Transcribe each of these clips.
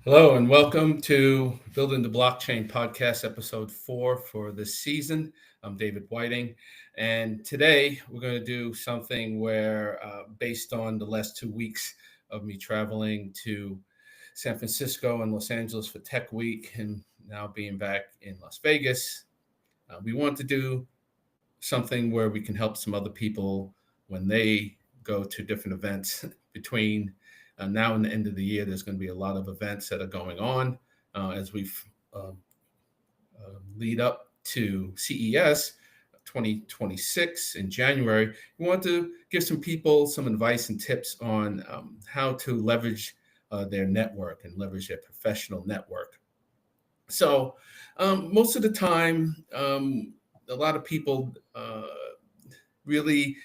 Hello and welcome to Building the Blockchain podcast, episode 4 for this season. I'm David Whiting, and today we're going to do something where, based on the last 2 weeks of me traveling to San Francisco and Los Angeles for Tech Week, and now being back in Las Vegas, we want to do something where we can help some other people when they go to different events between now and the end of the year. There's going to be a lot of events that are going on as we lead up to CES 2026 in January. We want to give some people some advice and tips on how to leverage their network and leverage their professional network. So most of the time, a lot of people really,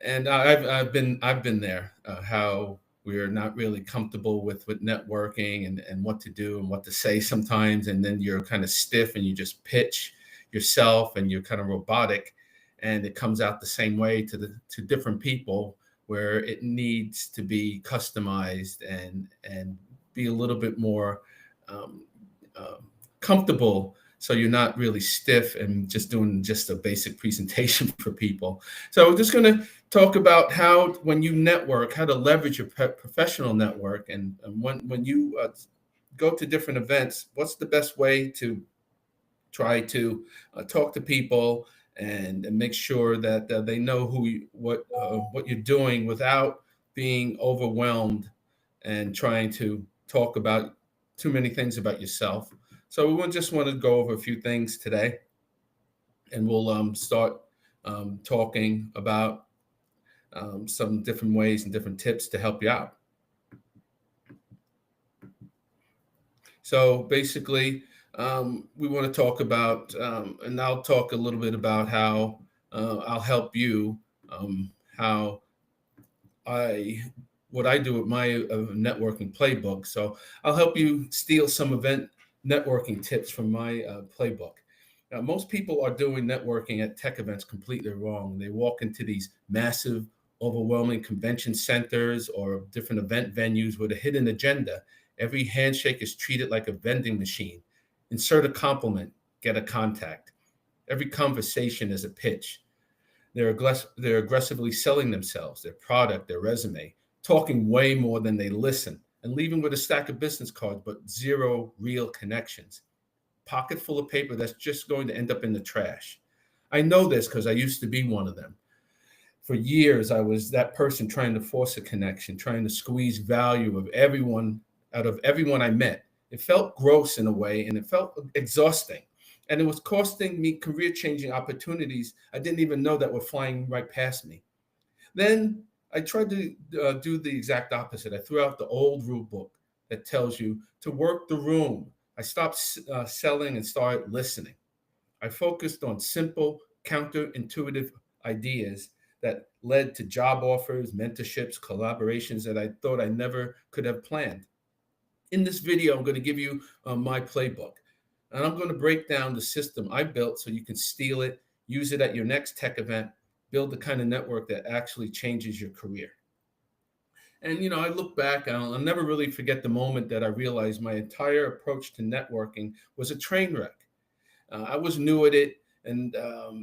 and I've been there. How we're not really comfortable with networking and what to do and what to say sometimes, and then you're kind of stiff and you just pitch yourself and you're kind of robotic, and it comes out the same way to different people, where it needs to be customized and be a little bit more comfortable, so you're not really stiff and just doing just a basic presentation for people. So we're just going to talk about how, when you network, how to leverage your professional network, and when you go to different events, what's the best way to try to talk to people and make sure that they know what you're doing without being overwhelmed and trying to talk about too many things about yourself. So we just want to go over a few things today, and we'll start talking about some different ways and different tips to help you out. So basically, we want to talk about, and I'll talk a little bit about how I'll help you, how what I do with my networking playbook. So I'll help you steal some event networking tips from my playbook. Now, most people are doing networking at tech events completely wrong. They walk into these massive, overwhelming convention centers or different event venues with a hidden agenda. Every handshake is treated like a vending machine. Insert a compliment, get a contact. Every conversation is a pitch. They're aggressively selling themselves, their product, their resume, talking way more than they listen, and leaving with a stack of business cards, but zero real connections. Pocket full of paper that's just going to end up in the trash. I know this because I used to be one of them. For years, I was that person trying to force a connection, trying to squeeze value out of everyone I met. It felt gross in a way, and it felt exhausting. And it was costing me career-changing opportunities I didn't even know that were flying right past me. Then I tried to do the exact opposite. I threw out the old rule book that tells you to work the room. I stopped selling and started listening. I focused on simple, counterintuitive ideas that led to job offers, mentorships, collaborations that I thought I never could have planned. In this video, I'm going to give you my playbook, and I'm going to break down the system I built so you can steal it, use it at your next tech event, build the kind of network that actually changes your career. And, I look back, and I'll never really forget the moment that I realized my entire approach to networking was a train wreck. I was new at it, and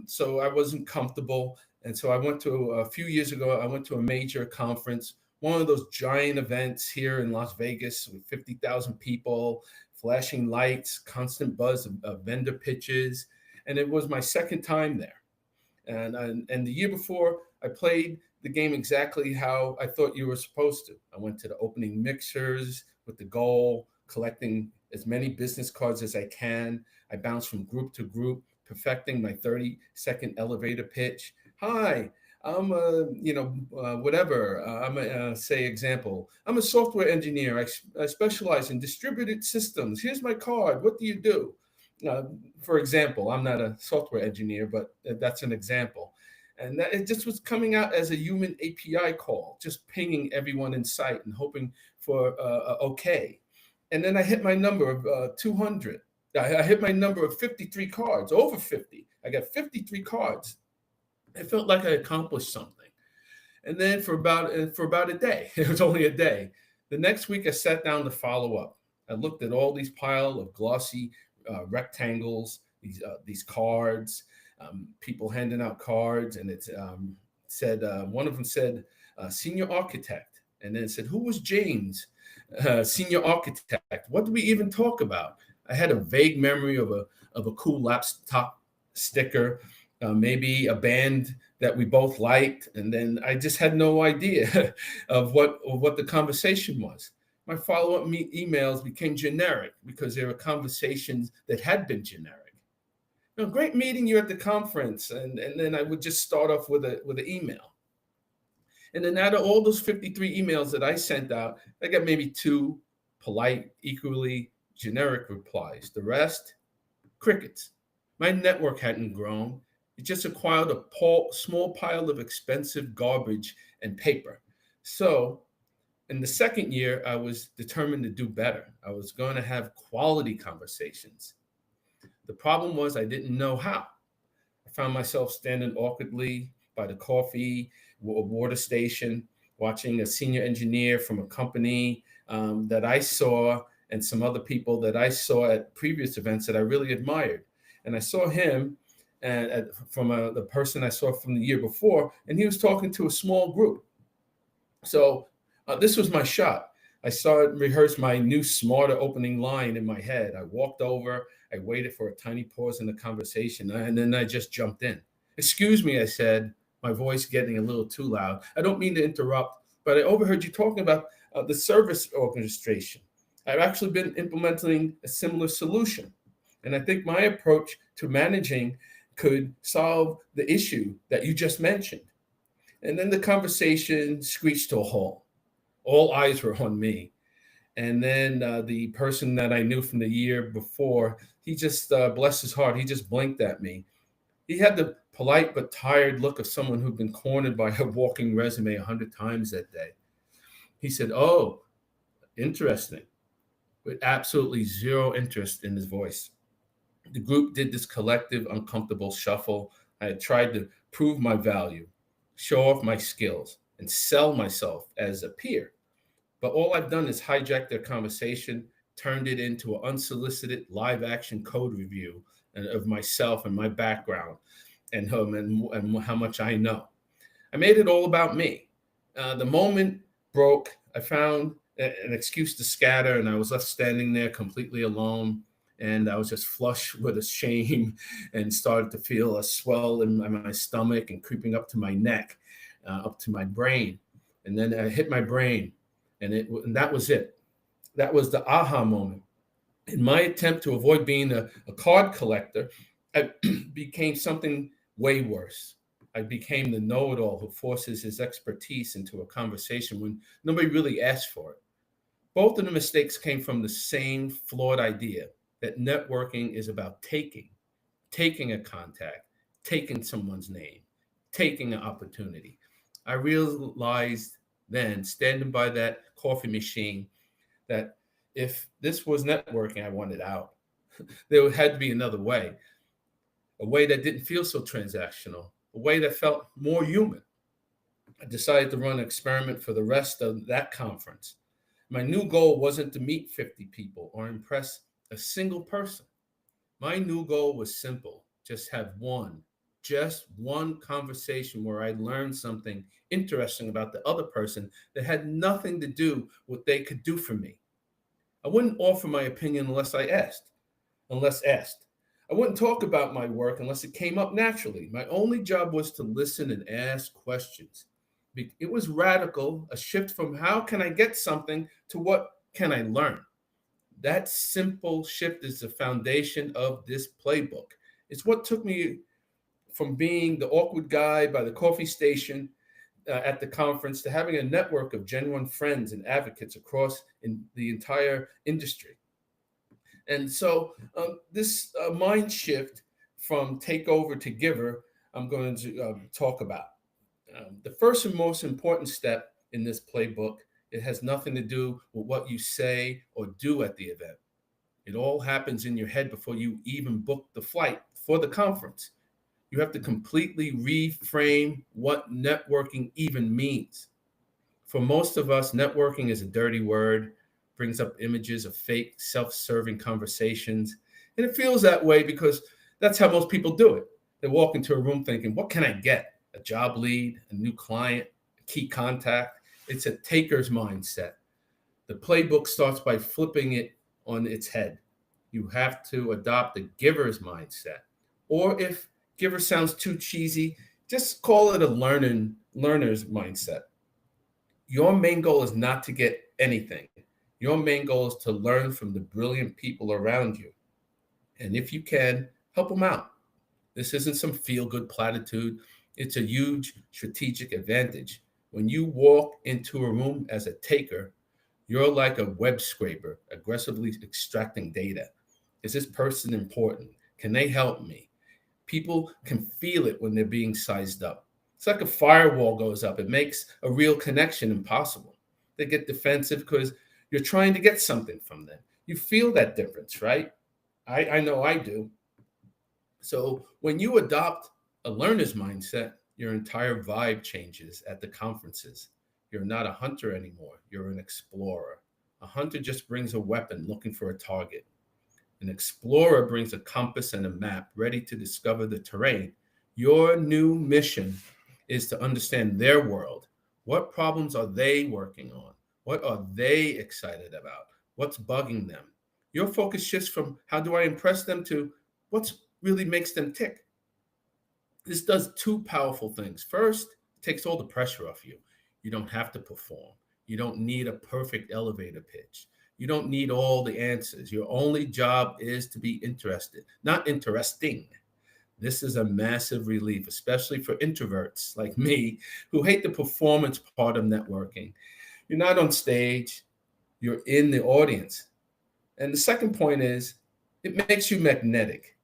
so I wasn't comfortable. And so a few years ago, I went to a major conference, one of those giant events here in Las Vegas with 50,000 people, flashing lights, constant buzz of vendor pitches. And it was my second time there. And the year before, I played the game exactly how I thought you were supposed to. I went to the opening mixers with the goal, collecting as many business cards as I can. I bounced from group to group, perfecting my 30-second elevator pitch. Hi, I'm whatever. Say example. I'm a software engineer. I specialize in distributed systems. Here's my card. What do you do? For example, I'm not a software engineer, but that's an example. And it just was coming out as a human API call, just pinging everyone in sight and hoping for okay. And then I hit my number of 200. I hit my number of 53 cards, over 50. I got 53 cards. It felt like I accomplished something. And then for about a day, it was only a day. The next week, I sat down to follow up. I looked at all these pile of glossy rectangles, these cards, people handing out cards, and it said one of them said senior architect, and then it said who was James, senior architect. What did we even talk about? I had a vague memory of a cool laptop sticker, maybe a band that we both liked, and then I just had no idea of what the conversation was. My follow-up emails became generic because they were conversations that had been generic. Great meeting you at the conference, and then I would just start off with an email. And then out of all those 53 emails that I sent out, I got maybe 2 polite, equally generic replies. The rest, crickets. My network hadn't grown. It just acquired a small pile of expensive garbage and paper. So in the second year, I was determined to do better. I was going to have quality conversations. The problem was I didn't know how. I found myself standing awkwardly by the coffee or water station, watching a senior engineer from a company that I saw and some other people that I saw at previous events that I really admired. And I saw him from the person I saw from the year before, and he was talking to a small group. So this was my shot. I saw it rehearse my new smarter opening line in my head. I walked over, I waited for a tiny pause in the conversation, and then I just jumped in. Excuse me, I said, my voice getting a little too loud. I don't mean to interrupt, but I overheard you talking about the service orchestration. I've actually been implementing a similar solution. And I think my approach to managing could solve the issue that you just mentioned. And then the conversation screeched to a halt. All eyes were on me. And then the person that I knew from the year before, he just, bless his heart, he just blinked at me. He had the polite but tired look of someone who'd been cornered by a walking resume 100 times that day. He said, "Oh, interesting," with absolutely zero interest in his voice. The group did this collective, uncomfortable shuffle. I had tried to prove my value, show off my skills, and sell myself as a peer. But all I've done is hijack their conversation, turned it into an unsolicited live action code review of myself and my background and how much I know. I made it all about me. The moment broke. I found an excuse to scatter, and I was left standing there completely alone. And I was just flush with a shame and started to feel a swell in my stomach and creeping up to my neck, up to my brain. And then I hit my brain, and that was it. That was the aha moment. In my attempt to avoid being a card collector, I became something way worse. I became the know-it-all who forces his expertise into a conversation when nobody really asked for it. Both of the mistakes came from the same flawed idea that networking is about taking a contact, taking someone's name, taking an opportunity. I realized then, standing by that coffee machine, that if this was networking, I wanted out. There had to be another way, a way that didn't feel so transactional, a way that felt more human. I decided to run an experiment for the rest of that conference. My new goal wasn't to meet 50 people or impress a single person. My new goal was simple: just have just one conversation where I learned something interesting about the other person that had nothing to do with what they could do for me. I wouldn't offer my opinion unless asked. I wouldn't talk about my work unless it came up naturally. My only job was to listen and ask questions. It was radical, a shift from how can I get something to what can I learn. That simple shift is the foundation of this playbook. It's what took me from being the awkward guy by the coffee station at the conference to having a network of genuine friends and advocates across in the entire industry. And so this mind shift from takeover to giver, I'm going to talk about. The first and most important step in this playbook, it has nothing to do with what you say or do at the event. It all happens in your head before you even book the flight for the conference. You have to completely reframe what networking even means. For most of us, networking is a dirty word, brings up images of fake self-serving conversations. And it feels that way because that's how most people do it. They walk into a room thinking, what can I get? A job lead, a new client, a key contact. It's a taker's mindset. The playbook starts by flipping it on its head. You have to adopt a giver's mindset. Or if giver sounds too cheesy, just call it a learner's mindset. Your main goal is not to get anything. Your main goal is to learn from the brilliant people around you. And if you can, help them out. This isn't some feel-good platitude. It's a huge strategic advantage. When you walk into a room as a taker, you're like a web scraper, aggressively extracting data. Is this person important? Can they help me? People can feel it when they're being sized up. It's like a firewall goes up. It makes a real connection impossible. They get defensive because you're trying to get something from them. You feel that difference, right? I know I do. So when you adopt a learner's mindset, your entire vibe changes at the conferences. You're not a hunter anymore. You're an explorer. A hunter just brings a weapon looking for a target. An explorer brings a compass and a map ready to discover the terrain. Your new mission is to understand their world. What problems are they working on? What are they excited about? What's bugging them? Your focus shifts from how do I impress them to what really makes them tick. This does two powerful things. First, it takes all the pressure off you. You don't have to perform. You don't need a perfect elevator pitch. You don't need all the answers. Your only job is to be interested, not interesting. This is a massive relief, especially for introverts like me who hate the performance part of networking. You're not on stage, you're in the audience. And the second point is it makes you magnetic.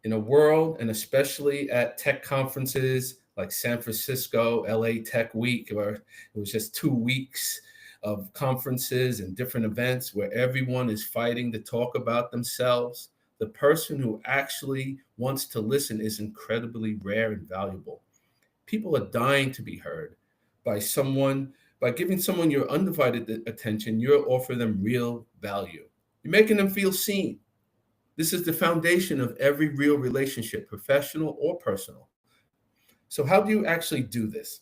In a world, and especially at tech conferences like San Francisco, LA Tech Week, where it was just 2 weeks of conferences and different events where everyone is fighting to talk about themselves, the person who actually wants to listen is incredibly rare and valuable. People are dying to be heard by someone. By giving someone your undivided attention, you're offering them real value. You're making them feel seen. This is the foundation of every real relationship, professional or personal. So how do you actually do this?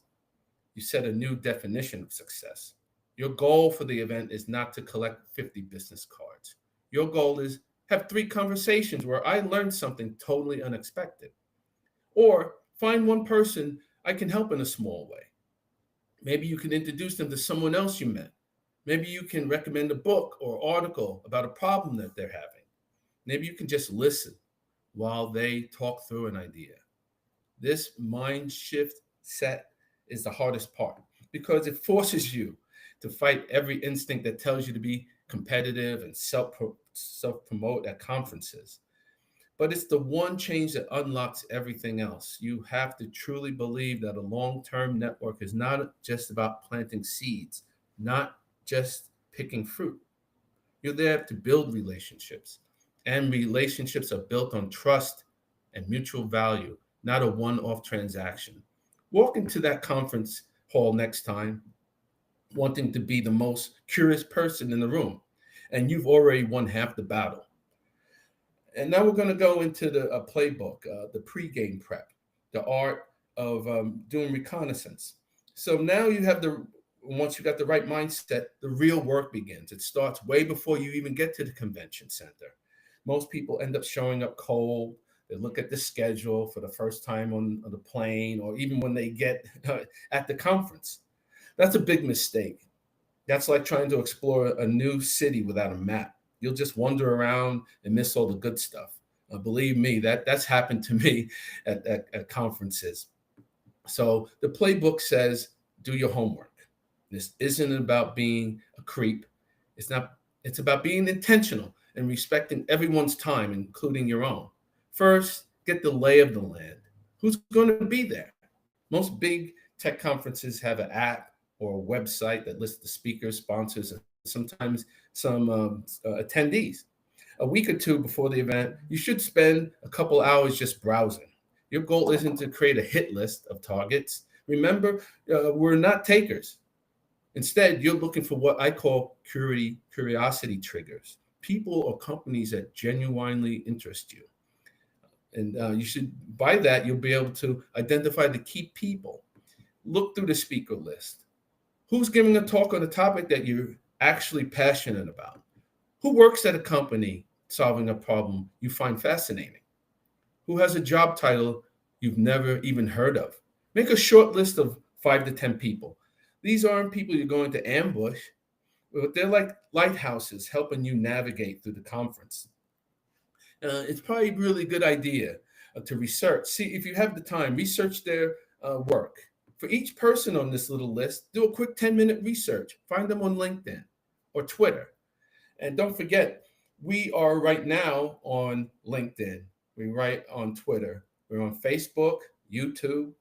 You set a new definition of success. Your goal for the event is not to collect 50 business cards. Your goal is have 3 conversations where I learned something totally unexpected. Or find one person I can help in a small way. Maybe you can introduce them to someone else you met. Maybe you can recommend a book or article about a problem that they're having. Maybe you can just listen while they talk through an idea. This mind shift set is the hardest part because it forces you to fight every instinct that tells you to be competitive and self-promote at conferences. But it's the one change that unlocks everything else. You have to truly believe that a long-term network is not just about planting seeds, not just picking fruit. You're there to build relationships, and relationships are built on trust and mutual value, not a one-off transaction. Walk into that conference hall next time wanting to be the most curious person in the room, and you've already won half the battle. And now we're going to go into the playbook, the pregame prep, the art of doing reconnaissance. So now you have once you got the right mindset, the real work begins. It starts way before you even get to the convention center. Most people end up showing up cold. They look at the schedule for the first time on the plane, or even when they get at the conference. That's a big mistake. That's like trying to explore a new city without a map. You'll just wander around and miss all the good stuff. Believe me, that's happened to me at conferences. So the playbook says, do your homework. This isn't about being a creep. It's not. It's about being intentional and respecting everyone's time, including your own. First, get the lay of the land. Who's going to be there? Most big tech conferences have an app or a website that lists the speakers, sponsors, and sometimes some attendees. A week or two before the event, you should spend a couple hours just browsing. Your goal isn't to create a hit list of targets. Remember, we're not takers. Instead, you're looking for what I call curiosity triggers, people or companies that genuinely interest you. And you should, by that, you'll be able to identify the key people. Look through the speaker list. Who's giving a talk on a topic that you're actually passionate about? Who works at a company solving a problem you find fascinating? Who has a job title you've never even heard of? Make a short list of 5 to 10 people. These aren't people you're going to ambush, but they're like lighthouses helping you navigate through the conference. It's probably a really good idea to research. See, if you have the time, research their work. For each person on this little list, do a quick 10-minute research. Find them on LinkedIn or Twitter. And don't forget, we are right now on LinkedIn. We write on Twitter. We're on Facebook, YouTube,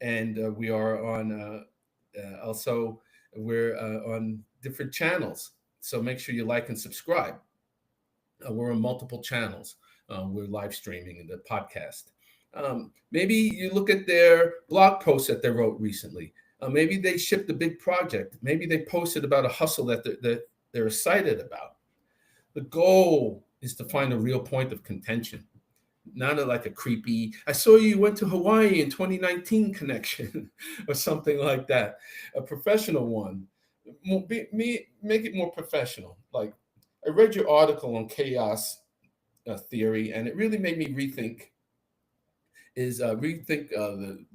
and we are on also we're on different channels. So make sure you like and subscribe. We're on multiple channels. We're live streaming the podcast. Maybe you look at their blog posts that they wrote recently. Maybe they shipped a big project. Maybe they posted about a hustle that they're excited about. The goal is to find a real point of contention, not like a creepy, I saw you went to Hawaii in 2019 connection or something like that. A professional one. Make it more professional. Like, I read your article on chaos theory, and it really made me rethink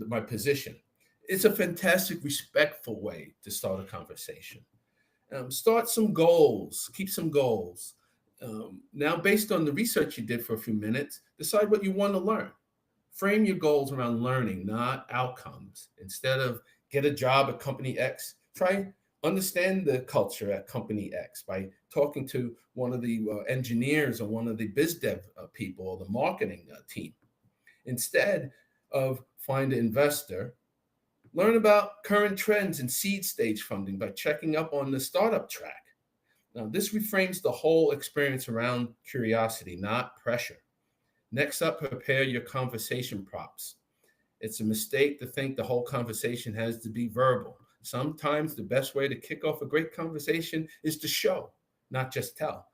my position. It's a fantastic, respectful way to start a conversation. Start some goals, keep some goals. Now, based on the research you did for a few minutes, decide what you want to learn. Frame your goals around learning, not outcomes. Instead of get a job at company X, try understand the culture at company X by talking to one of the engineers or one of the biz dev people or the marketing team. Instead of find an investor, learn about current trends in seed stage funding by checking up on the startup track. Now, this reframes the whole experience around curiosity, not pressure. Next up, prepare your conversation props. It's a mistake to think the whole conversation has to be verbal. Sometimes the best way to kick off a great conversation is to show, not just tell.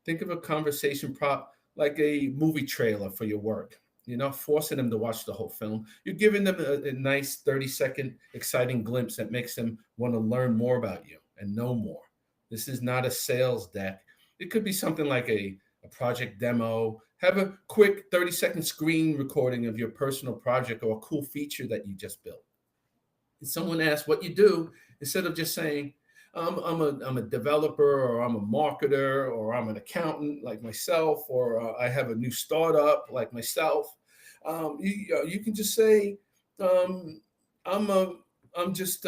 Think of a conversation prop like a movie trailer for your work. You're not forcing them to watch the whole film. You're giving them a nice 30-second exciting glimpse that makes them want to learn more about you and know more. This is not a sales deck. It could be something like a project demo. Have a quick 30-second screen recording of your personal project or a cool feature that you just built. And someone asks what you do, instead of just saying, I'm a developer, or I'm a marketer, or I'm an accountant like myself, or I have a new startup like myself. You can just say, I'm just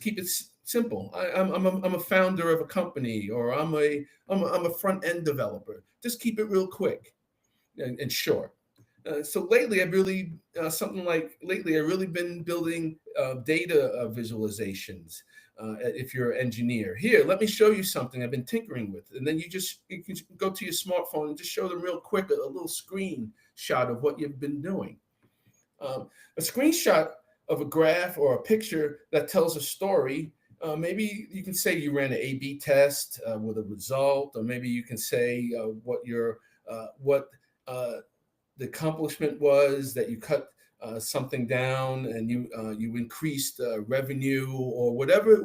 keep it simple. I'm a founder of a company, or I'm a front end developer. Just keep it real quick and short. So lately, I've really been building data visualizations. If you're an engineer, here, let me show you something I've been tinkering with, and then you can go to your smartphone and just show them real quick a little screenshot of what you've been doing. A screenshot of a graph or a picture that tells a story. Maybe you can say you ran an A/B test with a result, or maybe you can say what the accomplishment was, that you cut something down and you increased revenue, or whatever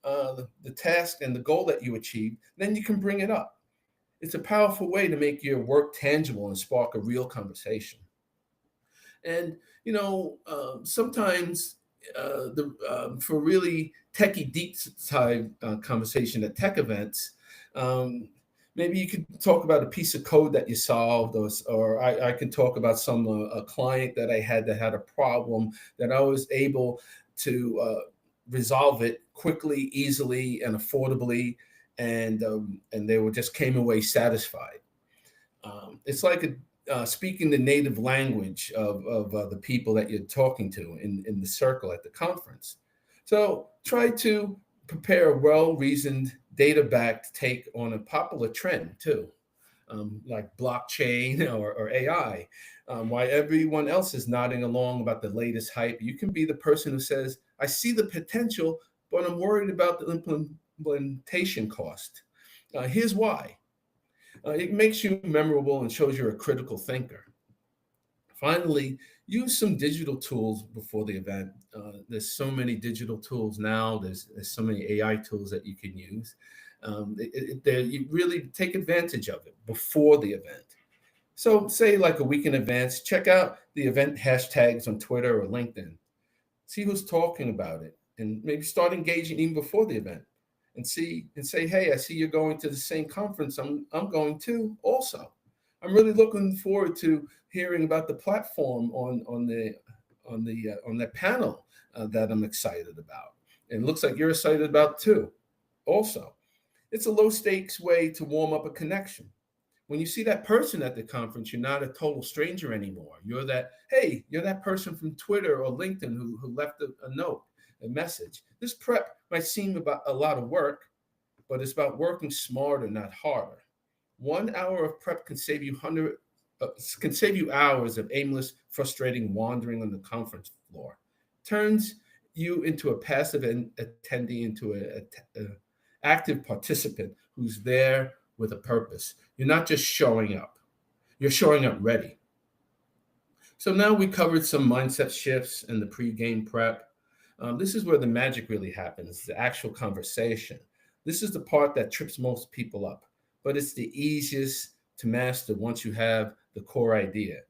the task and the goal that you achieved. Then you can bring it up. It's a powerful way to make your work tangible and spark a real conversation. And sometimes for really techie deep side conversation at tech events. Maybe you could talk about a piece of code that you solved, or I could talk about a client that I had that had a problem that I was able to resolve it quickly, easily, and affordably, and they just came away satisfied. It's like speaking the native language of the people that you're talking to in the circle at the conference. So try to prepare a well-reasoned, data-backed take on a popular trend too, like blockchain or AI. While everyone else is nodding along about the latest hype, you can be the person who says, I see the potential, but I'm worried about the implementation cost. Here's why. It makes you memorable and shows you're a critical thinker. Finally, use some digital tools before the event. There's so many digital tools now. There's so many AI tools that you can use. You really take advantage of it before the event. So, say like a week in advance, check out the event hashtags on Twitter or LinkedIn. See who's talking about it, and maybe start engaging even before the event. And say, hey, I see you're going to the same conference. I'm going to also. I'm really looking forward to hearing about the platform on that panel that I'm excited about. And it looks like you're excited about too. Also, it's a low stakes way to warm up a connection. When you see that person at the conference, you're not a total stranger anymore. You're that person from Twitter or LinkedIn who left a note, a message. This prep might seem about a lot of work, but it's about working smarter, not harder. 1 hour of prep can save you hours of aimless, frustrating wandering on the conference floor. Turns you into a passive attendee, into a active participant who's there with a purpose. You're not just showing up. You're showing up ready. So now we covered some mindset shifts and the pre-game prep. This is where the magic really happens, the actual conversation. This is the part that trips most people up, but it's the easiest to master once you have the core idea.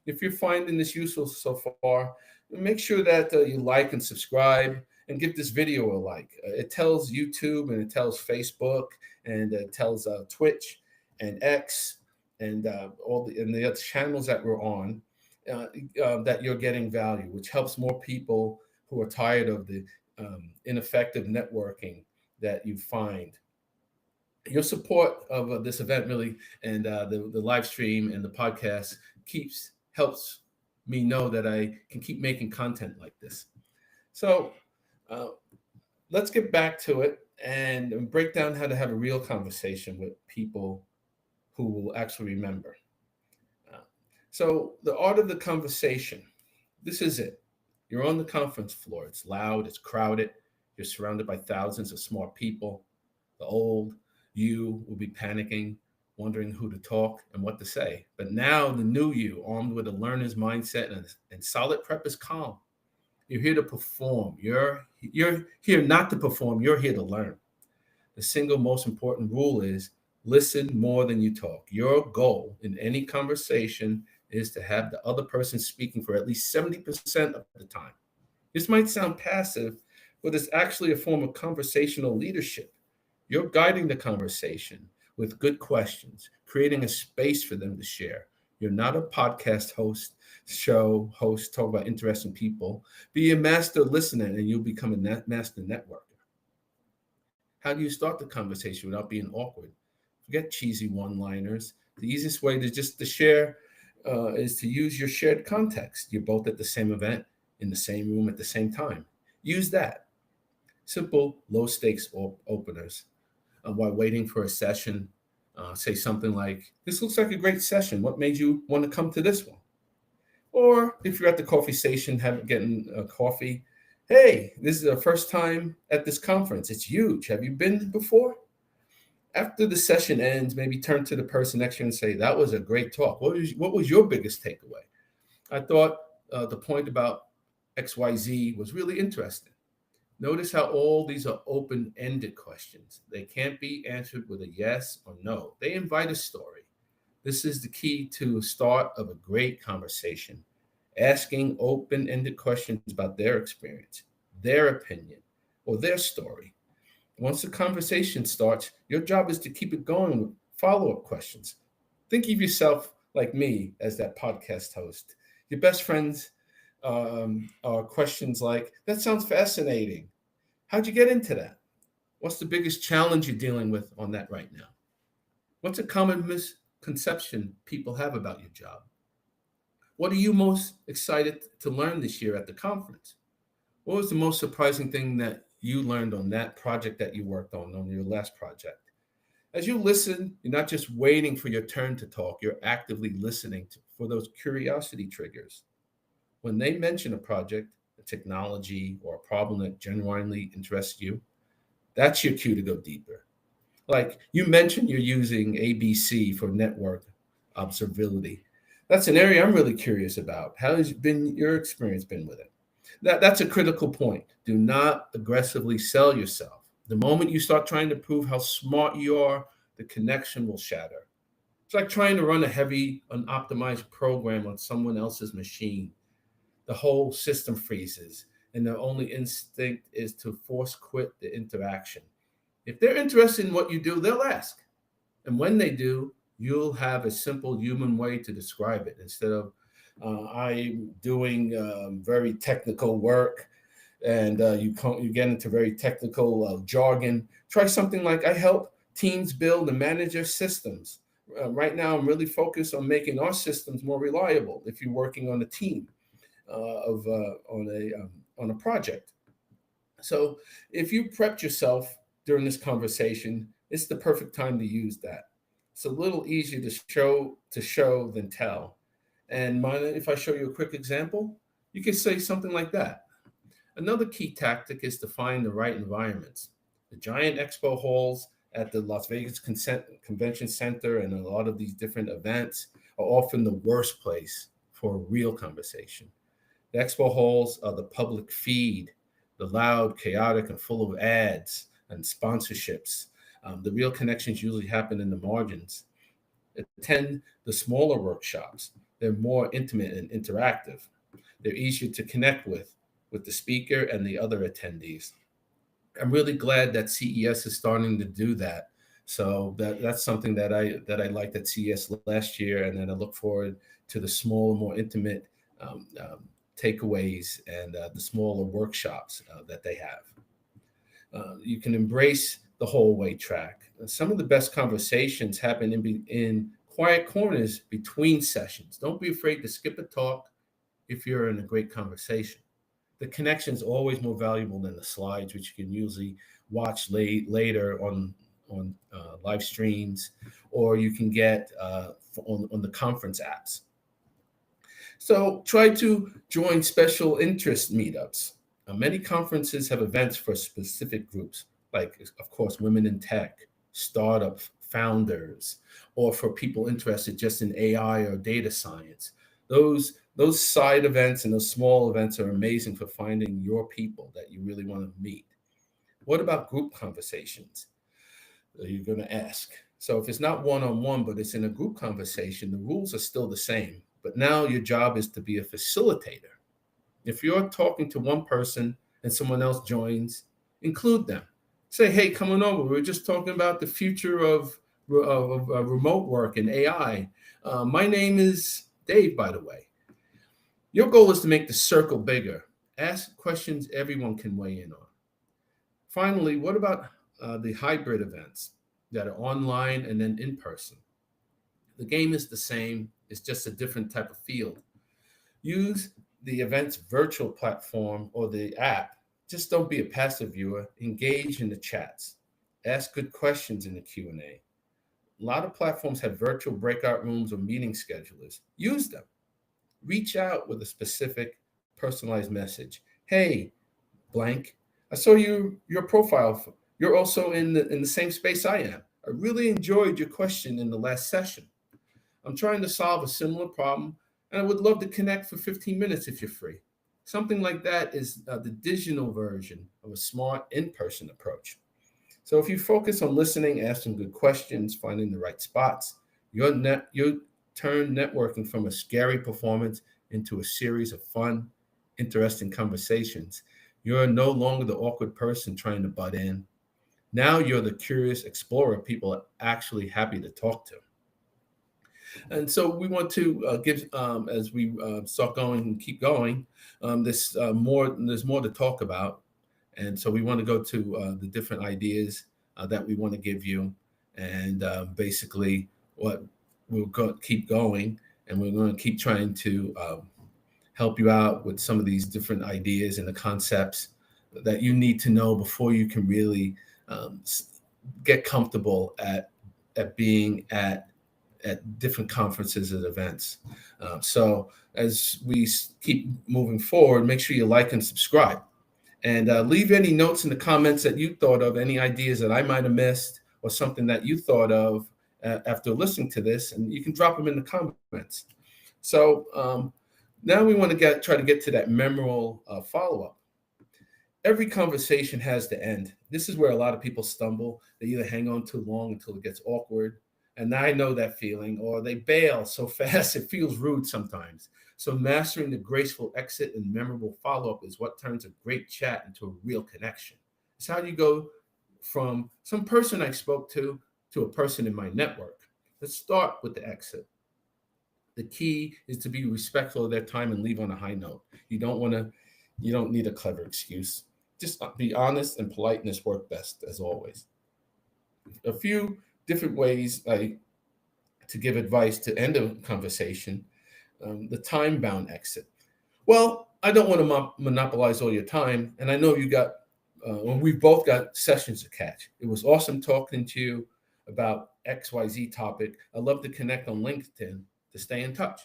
If you're finding this useful so far, make sure that you like and subscribe and give this video a like. It tells YouTube and it tells Facebook and it tells Twitch and X and all the other channels that we're on that you're getting value, which helps more people who are tired of the ineffective networking that you find. Your support of this event really and the live stream and the podcast helps me know that I can keep making content like this. So uh, let's get back to it and break down how to have a real conversation with people who will actually remember. Uh, so the art of the conversation, this is it. You're on the conference floor. It's loud, it's crowded. You're surrounded by thousands of smart people. The old you will be panicking, wondering who to talk and what to say. But now the new you, armed with a learner's mindset and solid prep, is calm. You're here to perform. You're here not to perform. You're here to learn. The single most important rule is listen more than you talk. Your goal in any conversation is to have the other person speaking for at least 70% of the time. This might sound passive, but it's actually a form of conversational leadership. You're guiding the conversation with good questions, creating a space for them to share. You're not a podcast show host, talk about interesting people. Be a master listener and you'll become a master networker. How do you start the conversation without being awkward? Forget cheesy one-liners. The easiest way to share is to use your shared context. You're both at the same event, in the same room at the same time. Use that. Simple, low-stakes openers. While waiting for a session, say something like, this looks like a great session. What made you want to come to this one? Or if you're at the coffee station getting a coffee, hey, this is the first time at this conference. It's huge. Have you been before? After the session ends, maybe turn to the person next to you and say, that was a great talk. What was your biggest takeaway? I thought the point about XYZ was really interesting. Notice how all these are open-ended questions. They can't be answered with a yes or no. They invite a story. This is the key to the start of a great conversation. Asking open-ended questions about their experience, their opinion, or their story. Once the conversation starts, your job is to keep it going with follow-up questions. Think of yourself like me as that podcast host. Your best friends are questions like, that sounds fascinating. How'd you get into that? What's the biggest challenge you're dealing with on that right now? What's a common misconception people have about your job? What are you most excited to learn this year at the conference? What was the most surprising thing that you learned on that project that you worked on your last project? As you listen, you're not just waiting for your turn to talk, you're actively listening for those curiosity triggers. When they mention a project, technology, or a problem that genuinely interests you, that's your cue to go deeper. Like you mentioned, you're using ABC for network observability. That's an area I'm really curious about. How has been your experience been with it? That's a critical point. Do not aggressively sell yourself. The moment you start trying to prove how smart you are, the connection will shatter. It's like trying to run a heavy, unoptimized program on someone else's machine. The whole system freezes, and the only instinct is to force quit the interaction. If they're interested in what you do, they'll ask. And when they do, you'll have a simple human way to describe it instead of I'm doing very technical work, and you get into very technical jargon. Try something like I help teams build and manage their systems. Right now, I'm really focused on making our systems more reliable. If you're working on a team of on a project, so if you prepped yourself during this conversation, it's the perfect time to use that. It's a little easier to show than tell. And mind if I show you a quick example? You could say something like that. Another key tactic is to find the right environments. The giant expo halls at the Las Vegas Convention Center and a lot of these different events are often the worst place for a real conversation. The expo halls are the public feed, the loud, chaotic, and full of ads and sponsorships. The real connections usually happen in the margins. Attend the smaller workshops. They're more intimate and interactive. They're easier to connect with the speaker and the other attendees. I'm really glad that CES is starting to do that. So that's something that I liked at CES last year, and then I look forward to the smaller, more intimate takeaways and the smaller workshops that they have. You can embrace the hallway track. Some of the best conversations happen in quiet corners between sessions. Don't be afraid to skip a talk if you're in a great conversation. The connection is always more valuable than the slides, which you can usually watch later on live streams, or you can get on the conference apps. So try to join special interest meetups. Many conferences have events for specific groups, like, of course, women in tech, startup founders, or for people interested just in AI or data science. Those side events and those small events are amazing for finding your people that you really want to meet. What about group conversations? You're going to ask. So if it's not one-on-one, but it's in a group conversation, the rules are still the same. But now your job is to be a facilitator. If you're talking to one person and someone else joins, include them. Say, hey, come on over. We're just talking about the future of remote work and AI. My name is Dave, by the way. Your goal is to make the circle bigger. Ask questions everyone can weigh in on. Finally, what about the hybrid events that are online and then in person? The game is the same. It's just a different type of field. Use the event's virtual platform or the app. Just don't be a passive viewer. Engage in the chats. Ask good questions in the Q&A. A lot of platforms have virtual breakout rooms or meeting schedulers. Use them. Reach out with a specific personalized message. Hey, blank, I saw your profile. You're also in the same space I am. I really enjoyed your question in the last session. I'm trying to solve a similar problem, and I would love to connect for 15 minutes if you're free. Something like that is the digital version of a smart in-person approach. So if you focus on listening, asking good questions, finding the right spots, you'll turn networking from a scary performance into a series of fun, interesting conversations. You're no longer the awkward person trying to butt in. Now you're the curious explorer people are actually happy to talk to. And so we want to give, as we start going and keep going, there's more to talk about. And so we want to go to the different ideas that we want to give you. And basically what we'll keep going, and we're going to keep trying to help you out with some of these different ideas and the concepts that you need to know before you can really get comfortable at being at at different conferences and events. So as we keep moving forward, make sure you like and subscribe. And leave any notes in the comments that you thought of, any ideas that I might have missed, or something that you thought of after listening to this, and you can drop them in the comments. So now we want to try to get to that memorable follow-up. Every conversation has to end. This is where a lot of people stumble. They either hang on too long until it gets awkward, and I know that feeling, or they bail so fast it feels rude sometimes. So mastering the graceful exit and memorable follow-up is what turns a great chat into a real connection. It's how you go from some person I spoke to a person in my network. Let's start with the exit. The key is to be respectful of their time and leave on a high note. You don't need a clever excuse. Just be honest, and politeness work best, as always. A few different ways to give advice to end a conversation. The time-bound exit. Well, I don't want to monopolize all your time, and I know we've both got sessions to catch. It was awesome talking to you about XYZ topic. I'd love to connect on LinkedIn to stay in touch.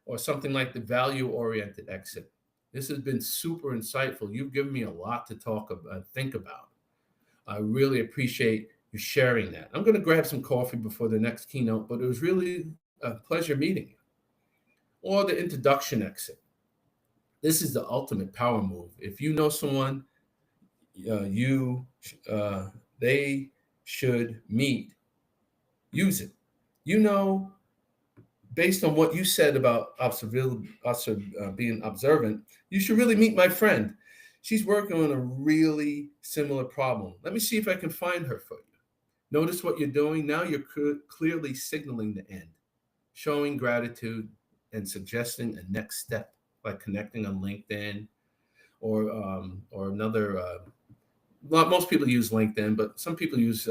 Or something like the value-oriented exit. This has been super insightful. You've given me a lot to talk about, think about. I really appreciate you sharing that. I'm going to grab some coffee before the next keynote, but it was really a pleasure meeting you. Or the introduction exit. This is the ultimate power move. If you know someone they should meet, use it. Based on what you said about being observant, you should really meet my friend. She's working on a really similar problem. Let me see if I can find her for you. Notice what you're doing. Now you're clearly signaling the end, showing gratitude, and suggesting a next step, like connecting on LinkedIn or another. Most people use LinkedIn, but some people use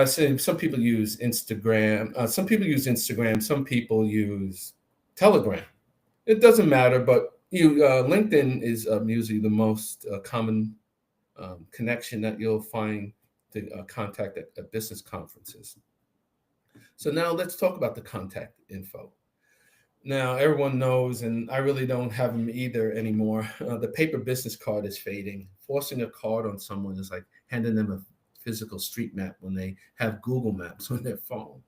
some people use Instagram. Some people use Instagram. Some people use Telegram. It doesn't matter, but LinkedIn is usually the most common connection that you'll find to contact at business conferences. So now let's talk about the contact info. Now everyone knows, and I really don't have them either anymore. The paper business card is fading. Forcing a card on someone is like handing them a physical street map when they have Google Maps on their phone.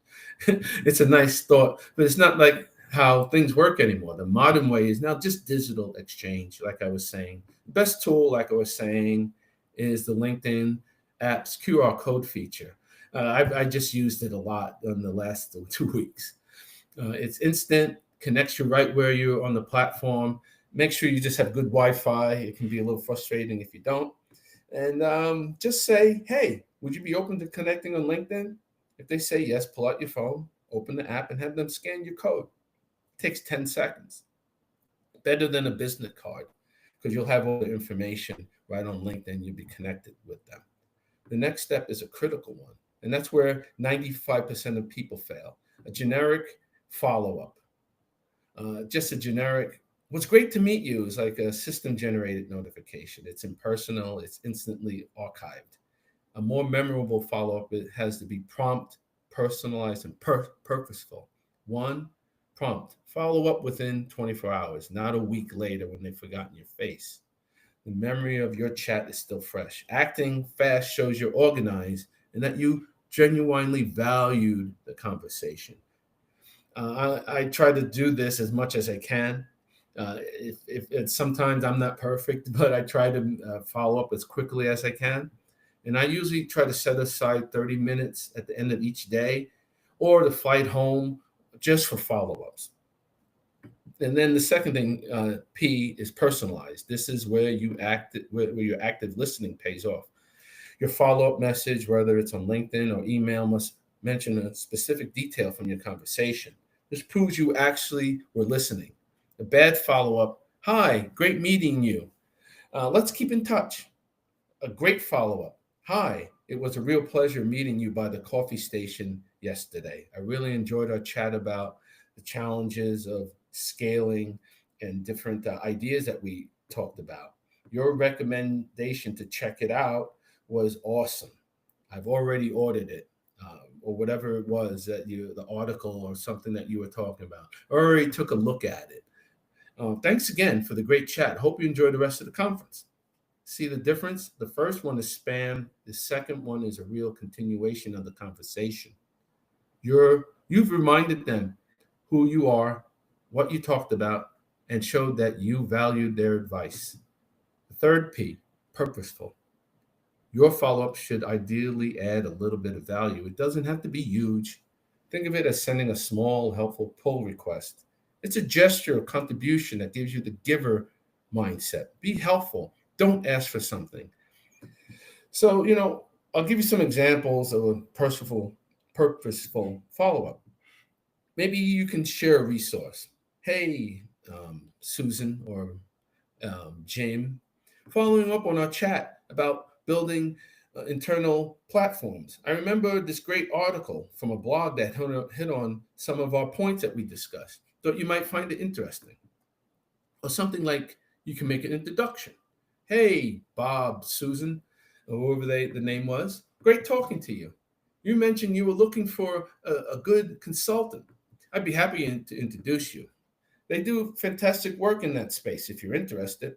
It's a nice thought, but it's not like how things work anymore. The modern way is now just digital exchange, like I was saying. The best tool, like I was saying, is the LinkedIn app's QR code feature. I just used it a lot in the last 2 weeks. It's instant, connects you right where you're on the platform. Make sure you just have good Wi-Fi. It can be a little frustrating if you don't. And just say, hey, would you be open to connecting on LinkedIn? If they say yes, pull out your phone, open the app, and have them scan your code. It takes 10 seconds. Better than a business card, because you'll have all the information right on LinkedIn. You'll be connected with them. The next step is a critical one, and that's where 95% of people fail. A generic follow-up. Just a generic, what's great to meet you is like a system-generated notification. It's impersonal. It's instantly archived. A more memorable follow-up, it has to be prompt, personalized, and purposeful. One, prompt. Follow up within 24 hours, not a week later when they've forgotten your face. The memory of your chat is still fresh. Acting fast shows you're organized and that you genuinely valued the conversation. I try to do this as much as I can. If sometimes I'm not perfect, but I try to follow up as quickly as I can. And I usually try to set aside 30 minutes at the end of each day or the flight home just for follow-ups. And then the second thing, P, is personalized. This is where your active listening pays off. Your follow-up message, whether it's on LinkedIn or email, must mention a specific detail from your conversation. This proves you actually were listening. A bad follow-up, hi, great meeting you. Let's keep in touch. A great follow-up, hi, it was a real pleasure meeting you by the coffee station yesterday. I really enjoyed our chat about the challenges of scaling and different ideas that we talked about. Your recommendation to check it out was awesome. I've already ordered it. or whatever it was that the article or something that you were talking about, or already took a look at it. Thanks again for the great chat. Hope you enjoy the rest of the conference. See the difference? The first one is spam. The second one is a real continuation of the conversation. You've reminded them who you are, what you talked about, and showed that you valued their advice. The third P, purposeful. Your follow-up should ideally add a little bit of value. It doesn't have to be huge. Think of it as sending a small, helpful pull request. It's a gesture of contribution that gives you the giver mindset. Be helpful. Don't ask for something. So, I'll give you some examples of a purposeful follow-up. Maybe you can share a resource. Hey, Susan or Jim, following up on our chat about building internal platforms. I remember this great article from a blog that hit on some of our points that we discussed. Thought you might find it interesting. Or something like you can make an introduction. Hey, Bob, Susan, or whoever the name was. Great talking to you. You mentioned you were looking for a good consultant. I'd be happy to introduce you. They do fantastic work in that space if you're interested.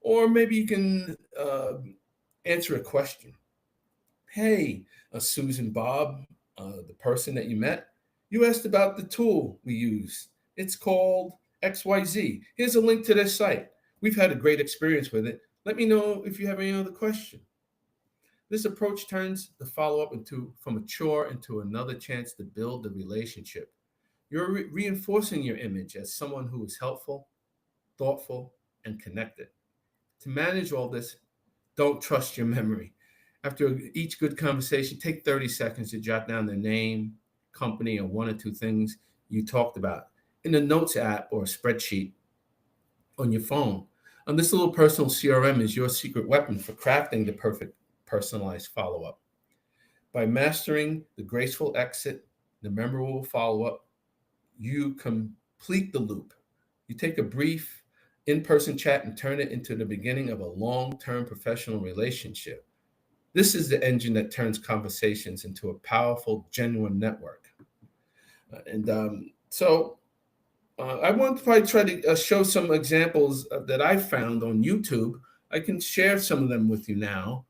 Or maybe you can answer a question. Hey, Susan, Bob, the person that you met, you asked about the tool we use. It's called XYZ. Here's a link to their site. We've had a great experience with it. Let me know if you have any other question. This approach turns the follow-up from a chore into another chance to build the relationship. You're reinforcing your image as someone who is helpful, thoughtful, and connected. To manage all this, don't trust your memory. After each good conversation, take 30 seconds to jot down their name, company, or one or two things you talked about in a notes app or a spreadsheet on your phone. And this little personal CRM is your secret weapon for crafting the perfect personalized follow-up. By mastering the graceful exit, the memorable follow-up, you complete the loop. You take a brief in-person chat and turn it into the beginning of a long-term professional relationship. This is the engine that turns conversations into a powerful, genuine network. I want to probably try to show some examples that I found on YouTube. I can share some of them with you now.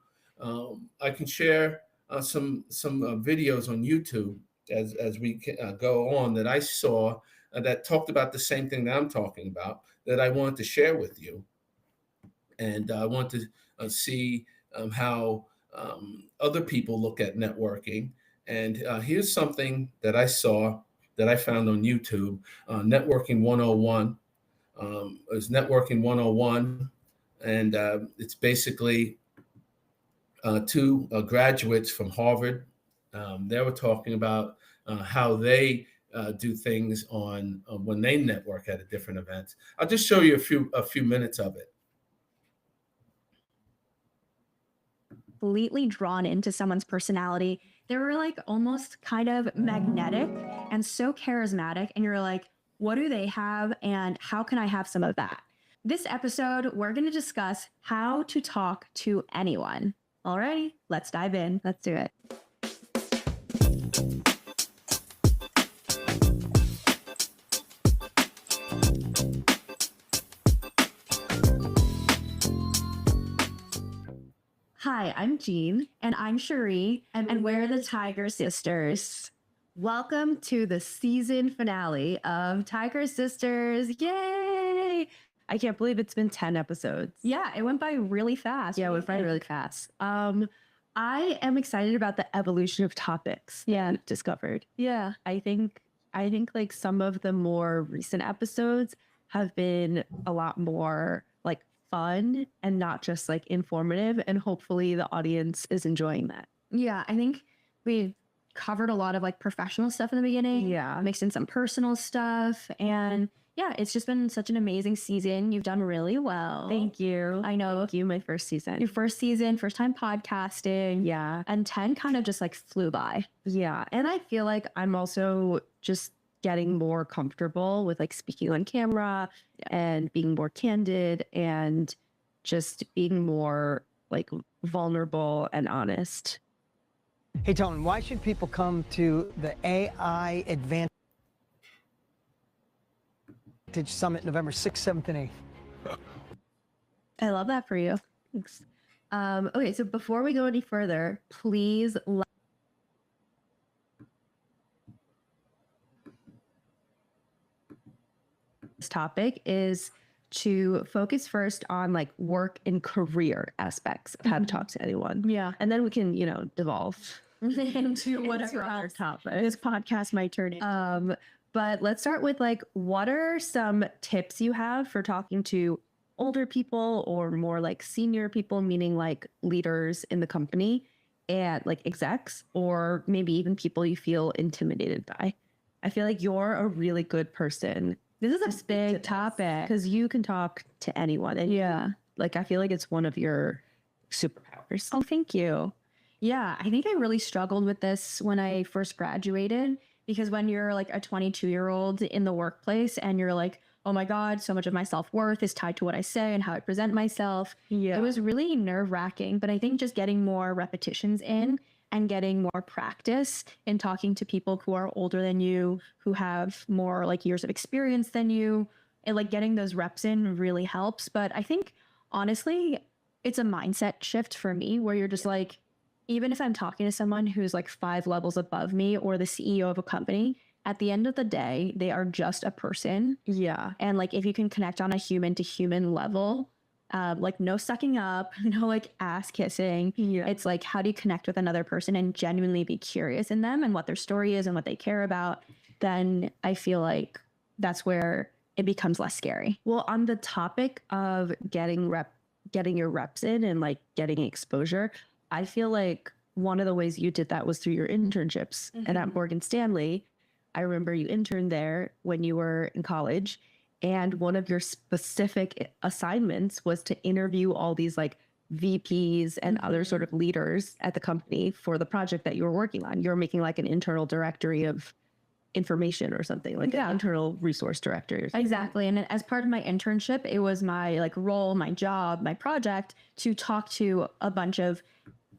I can share some videos on YouTube as we go on that I saw that talked about the same thing that I'm talking about that I wanted to share with you. And I want to see how other people look at networking. And here's something that I saw that I found on YouTube, Networking 101. It's Networking 101, and it's basically two graduates from Harvard. They were talking about how they do things on when they network at a different events. I'll just show you a few minutes of it. Completely drawn into someone's personality. They were like almost kind of magnetic and so charismatic. And you're like, what do they have? And how can I have some of that? This episode, we're going to discuss how to talk to anyone. Alrighty, let's dive in. Let's do it. Hi, I'm Jean. And I'm Cherie. And we're the Tiger Sisters. Welcome to the season finale of Tiger Sisters. Yay! I can't believe it's been 10 episodes. Yeah, it went by really fast. Yeah, it went by really fast. I am excited about the evolution of topics we've discovered. Yeah, I think like some of the more recent episodes have been a lot more like fun and not just like informative, and hopefully the audience is enjoying that. Yeah, I think we covered a lot of like professional stuff in the beginning. Yeah, mixed in some personal stuff, and yeah, it's just been such an amazing season. You've done really well. Thank you. I know. Thank you. My first season. Your first season, first time podcasting. Yeah. And 10 kind of just like flew by. Yeah. And I feel like I'm also just getting more comfortable with like speaking on camera and being more candid and just being more like vulnerable and honest. Hey, Tone, why should people come to the AI Advantage Summit November 6th, 7th, and 8th? I love that for you. Thanks. Okay, so before we go any further, please this topic is to focus first on like work and career aspects of how to talk to anyone. Yeah. And then we can, devolve Into whatever other else topic. this podcast might turn into. But let's start with like, what are some tips you have for talking to older people or more like senior people, meaning like leaders in the company and like execs, or maybe even people you feel intimidated by? I feel like you're a really good person. This is a big topic because you can talk to anyone. And Yeah. like, I feel like it's one of your superpowers. Oh, thank you. Yeah, I think I really struggled with this when I first graduated, because when you're like a 22-year-old in the workplace and you're like, oh my God, so much of my self-worth is tied to what I say and how I present myself. Yeah. It was really nerve-wracking, but I think just getting more repetitions in and getting more practice in talking to people who are older than you, who have more like years of experience than you, and like getting those reps in really helps. But I think honestly, it's a mindset shift for me where you're just like, even if I'm talking to someone who's like 5 levels above me or the CEO of a company, at the end of the day, they are just a person. Yeah. And like, if you can connect on a human to human level, like no sucking up, no like ass kissing. Yeah. It's like, how do you connect with another person and genuinely be curious in them and what their story is and what they care about? Then I feel like that's where it becomes less scary. Well, on the topic of getting your reps in and like getting exposure, I feel like one of the ways you did that was through your internships. And at Morgan Stanley, I remember you interned there when you were in college. And one of your specific assignments was to interview all these like VPs and other sort of leaders at the company for the project that you were working on. You were making like an internal directory of information or something, like an internal resource directory or something. Exactly. And as part of my internship, it was my like role, my job, my project to talk to a bunch of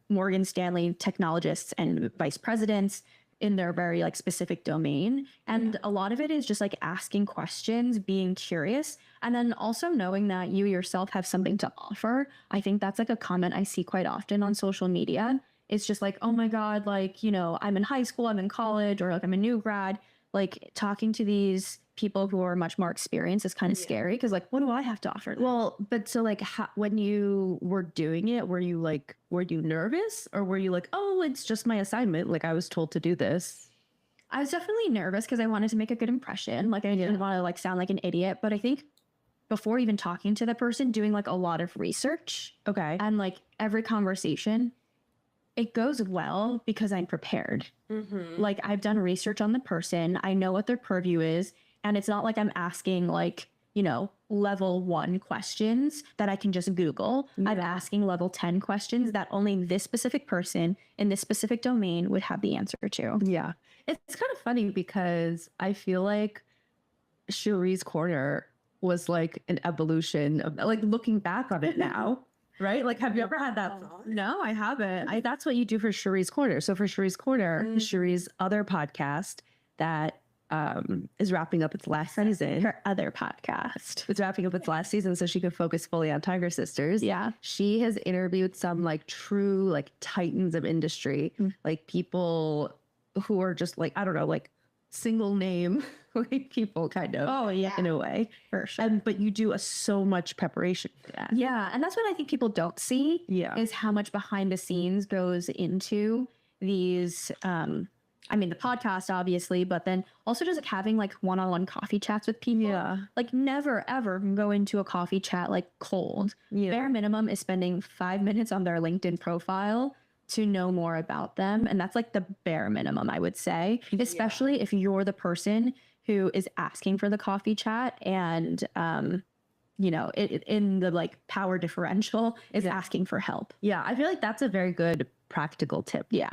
Morgan Stanley technologists and vice presidents in their very like specific domain. And a lot of it is just like asking questions, being curious, and then also knowing that you yourself have something to offer. I think that's like a comment I see quite often on social media. It's just like, oh my God, like, I'm in high school, I'm in college, or like I'm a new grad. Like talking to these people who are much more experienced is kind of scary because like, what do I have to offer them? Well, but so like when you were doing it, were you nervous or were you like, oh, it's just my assignment, like I was told to do this? I was definitely nervous because I wanted to make a good impression. Like I didn't want to like sound like an idiot, but I think before even talking to the person, doing like a lot of research. Okay. And like every conversation, it goes well because I'm prepared. Like I've done research on the person. I know what their purview is. And it's not like I'm asking like, level 1 questions that I can just Google. I'm asking level 10 questions that only this specific person in this specific domain would have the answer to. Yeah. It's kind of funny because I feel like Cherie's Corner was like an evolution of like looking back on it now. Right? Like, have you ever had that thought? No, I haven't. That's what you do for Cherie's Corner. So for Cherie's Corner, Cherie's other podcast that is wrapping up its last season. Her other podcast. It's wrapping up its last season so she could focus fully on Tiger Sisters. Yeah. She has interviewed some like true like titans of industry, like people who are just like, I don't know, like single name like people kind of. Oh, yeah. In a way. For sure. But you do so much preparation for that. Yeah. And that's what I think people don't see is how much behind the scenes goes into these, the podcast, obviously, but then also just like having like one-on-one coffee chats with people. Yeah. Like never, ever go into a coffee chat like cold. Yeah. Bare minimum is spending 5 minutes on their LinkedIn profile to know more about them. And that's like the bare minimum, I would say, especially if you're the person who is asking for the coffee chat and, in the like power differential is asking for help. Yeah. I feel like that's a very good practical tip. Yeah.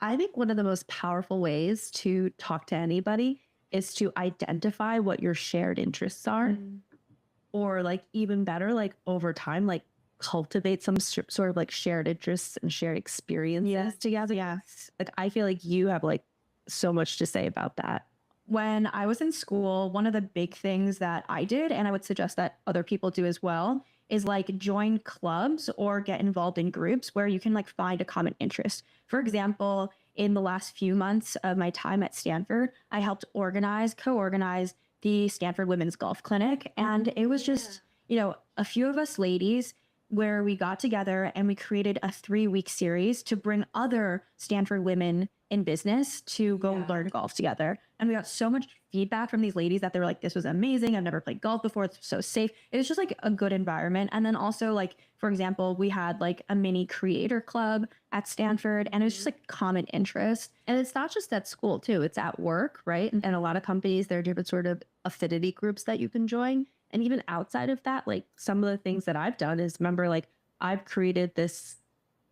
I think one of the most powerful ways to talk to anybody is to identify what your shared interests are. Or like even better, like over time, like cultivate some sort of like shared interests and shared experiences together. Yes. Like I feel like you have like so much to say about that. When I was in school, one of the big things that I did, and I would suggest that other people do as well, is like join clubs or get involved in groups where you can like find a common interest. For example, in the last few months of my time at Stanford, I helped co-organize the Stanford Women's Golf Clinic. And it was just, a few of us ladies where we got together and we created a 3-week series to bring other Stanford women in business to go learn golf together. And we got so much feedback from these ladies that they were like, this was amazing. I've never played golf before. It's so safe. It was just like a good environment. And then also like, for example, we had like a mini creator club at Stanford and it was just like common interest. And it's not just at school too, it's at work, right? And a lot of companies, there are different sort of affinity groups that you can join. And even outside of that, like some of the things that I've done is remember, like I've created this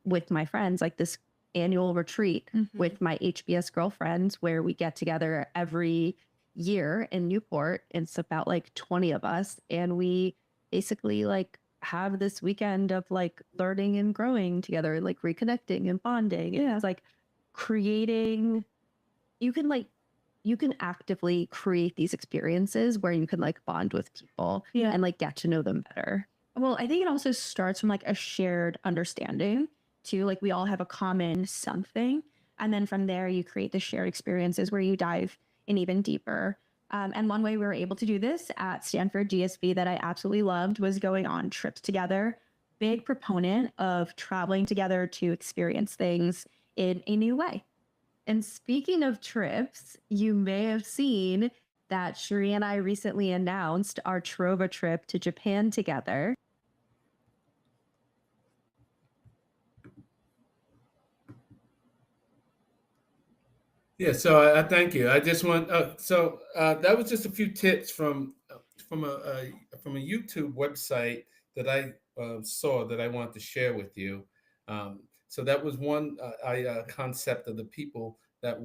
with my friends, like this annual retreat with my HBS girlfriends where we get together every year in Newport. It's about like 20 of us. And we basically like have this weekend of like learning and growing together, like reconnecting and bonding. Yeah. It's like creating, you can actively create these experiences where you can like bond with people and like get to know them better. Well, I think it also starts from like a shared understanding too. Like we all have a common something. And then from there, you create the shared experiences where you dive in even deeper. And one way we were able to do this at Stanford GSB that I absolutely loved was going on trips together. Big proponent of traveling together to experience things in a new way. And speaking of trips, you may have seen that Cherie and I recently announced our Trova trip to Japan together. Yeah, so I thank you. I just want that was just a few tips from a YouTube website that I saw that I want to share with you. So that was one concept of the people that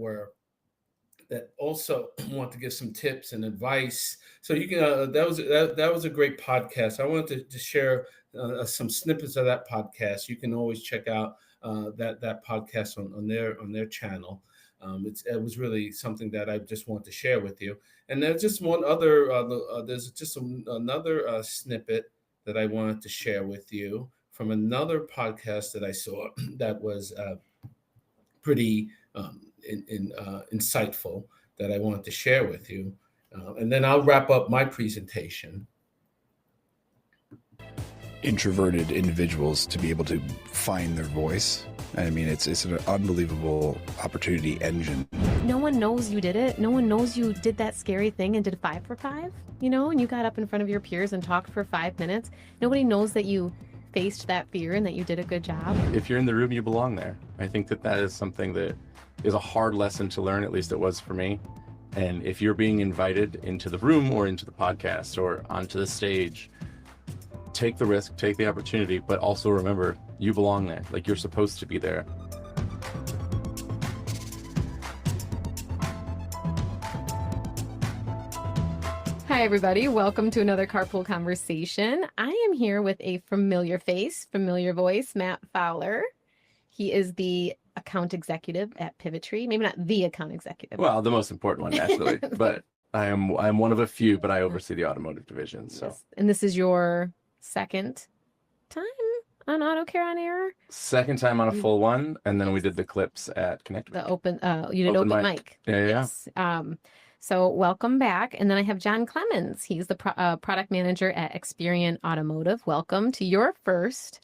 also want to give some tips and advice. So you can that was a great podcast. I wanted to share some snippets of that podcast. You can always check out that podcast on their channel. It was really something that I just want to share with you. And there's just one other, there's just another snippet that I wanted to share with you from another podcast that I saw that was pretty insightful that I wanted to share with you. And then I'll wrap up my presentation. Introverted individuals to be able to find their voice. I mean, it's an unbelievable opportunity engine. No one knows you did it. No one knows you did that scary thing and did 5 for 5, and you got up in front of your peers and talked for 5 minutes. Nobody knows that you faced that fear and that you did a good job. If you're in the room, you belong there. I think that is something that is a hard lesson to learn, at least it was for me. And if you're being invited into the room or into the podcast or onto the stage, take the risk, take the opportunity, but also remember you belong there. Like you're supposed to be there. Hi, everybody. Welcome to another Carpool Conversation. I am here with a familiar face, familiar voice, Matt Fowler. He is the account executive at Pivottree. Maybe not the account executive. Well, the most important one, actually. But I'm one of a few, but I oversee the automotive division. So. Yes. And this is your second time on AutoCare on Air? Second time on a full one, and then we did the clips at Connect. The open mic. Yeah. Yes. So welcome back. And then I have John Clemens. He's the product manager at Experian Automotive. Welcome to your first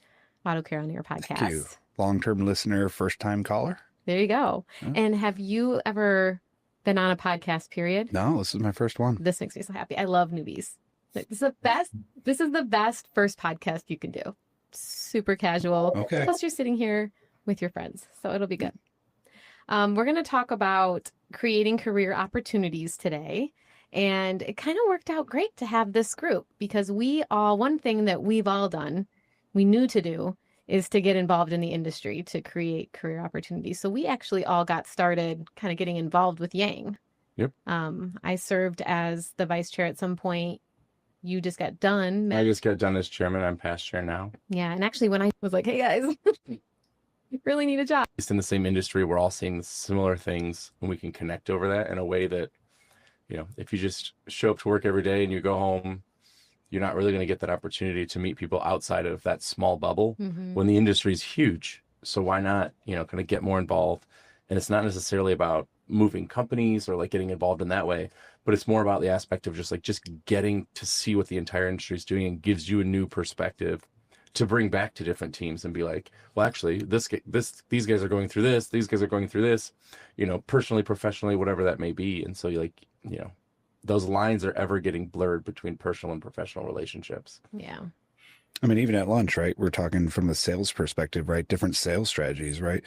AutoCare on Air podcast. Thank you. Long-term listener, first-time caller. There you go. Yeah. And have you ever been on a podcast, period? No, this is my first one. This makes me so happy. I love newbies. This is the best. This is the best first podcast you can do. Super casual. Okay. Plus, you're sitting here with your friends, so it'll be good. We're going to talk about creating career opportunities today, and it kind of worked out great to have this group because one thing that we've all done, we knew to do, is to get involved in the industry to create career opportunities. So we actually all got started kind of getting involved with Yang. Yep. I served as the vice chair at some point you just got done. I just got done as chairman. I'm past chair now. Yeah. And actually, when I was like, hey guys, you really need a job. It's in the same industry. We're all seeing similar things, and we can connect over that in a way that, if you just show up to work every day and you go home, you're not really going to get that opportunity to meet people outside of that small bubble when the industry is huge. So why not, kind of get more involved? And it's not necessarily about moving companies or like getting involved in that way, but it's more about the aspect of just getting to see what the entire industry is doing and gives you a new perspective to bring back to different teams and be like, well, actually, these guys are going through this, these guys are going through this, personally, professionally, whatever that may be. And so those lines are ever getting blurred between personal and professional relationships. Yeah. I mean, even at lunch, right? We're talking from a sales perspective, right? Different sales strategies, right?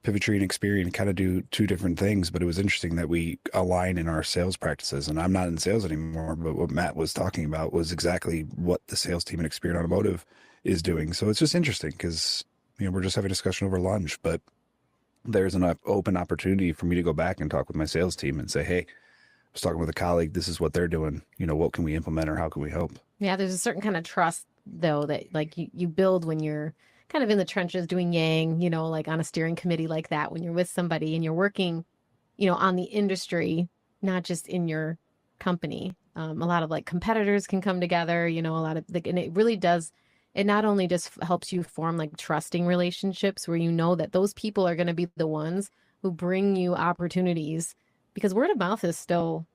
Pivotry and Experian kind of do two different things, but it was interesting that we align in our sales practices. And I'm not in sales anymore, but what Matt was talking about was exactly what the sales team at Experian Automotive is doing. So it's just interesting because, we're just having a discussion over lunch, but there's an open opportunity for me to go back and talk with my sales team and say, hey, I was talking with a colleague, this is what they're doing. What can we implement or how can we help? Yeah, there's a certain kind of trust though that you build when you're kind of in the trenches doing Yang, like on a steering committee like that, when you're with somebody and you're working, on the industry, not just in your company. A lot of competitors can come together, a lot of and it really does. It not only just helps you form trusting relationships where that those people are going to be the ones who bring you opportunities, because word of mouth is still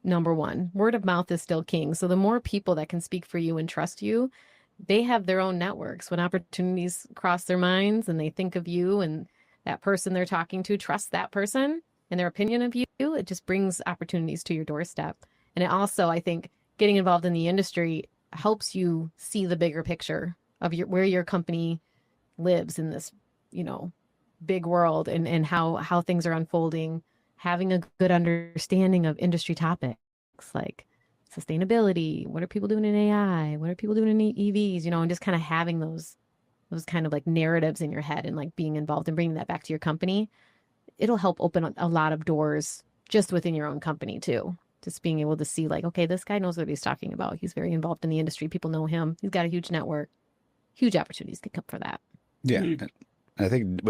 number one. Word of mouth is still king. So the more people that can speak for you and trust you, they have their own networks. When opportunities cross their minds and they think of you and that person they're talking to trusts that person and their opinion of you, it just brings opportunities to your doorstep. And it also, I think, getting involved in the industry helps you see the bigger picture of where your company lives in this, big world and how things are unfolding. Having a good understanding of industry topics like sustainability, what are people doing in AI, what are people doing in EVs, and just kind of having those kind of narratives in your head and being involved and bringing that back to your company, it'll help open a lot of doors just within your own company too. Just being able to see okay, this guy knows what he's talking about. He's very involved in the industry. People know him. He's got a huge network. Huge opportunities can come for that. Yeah. I think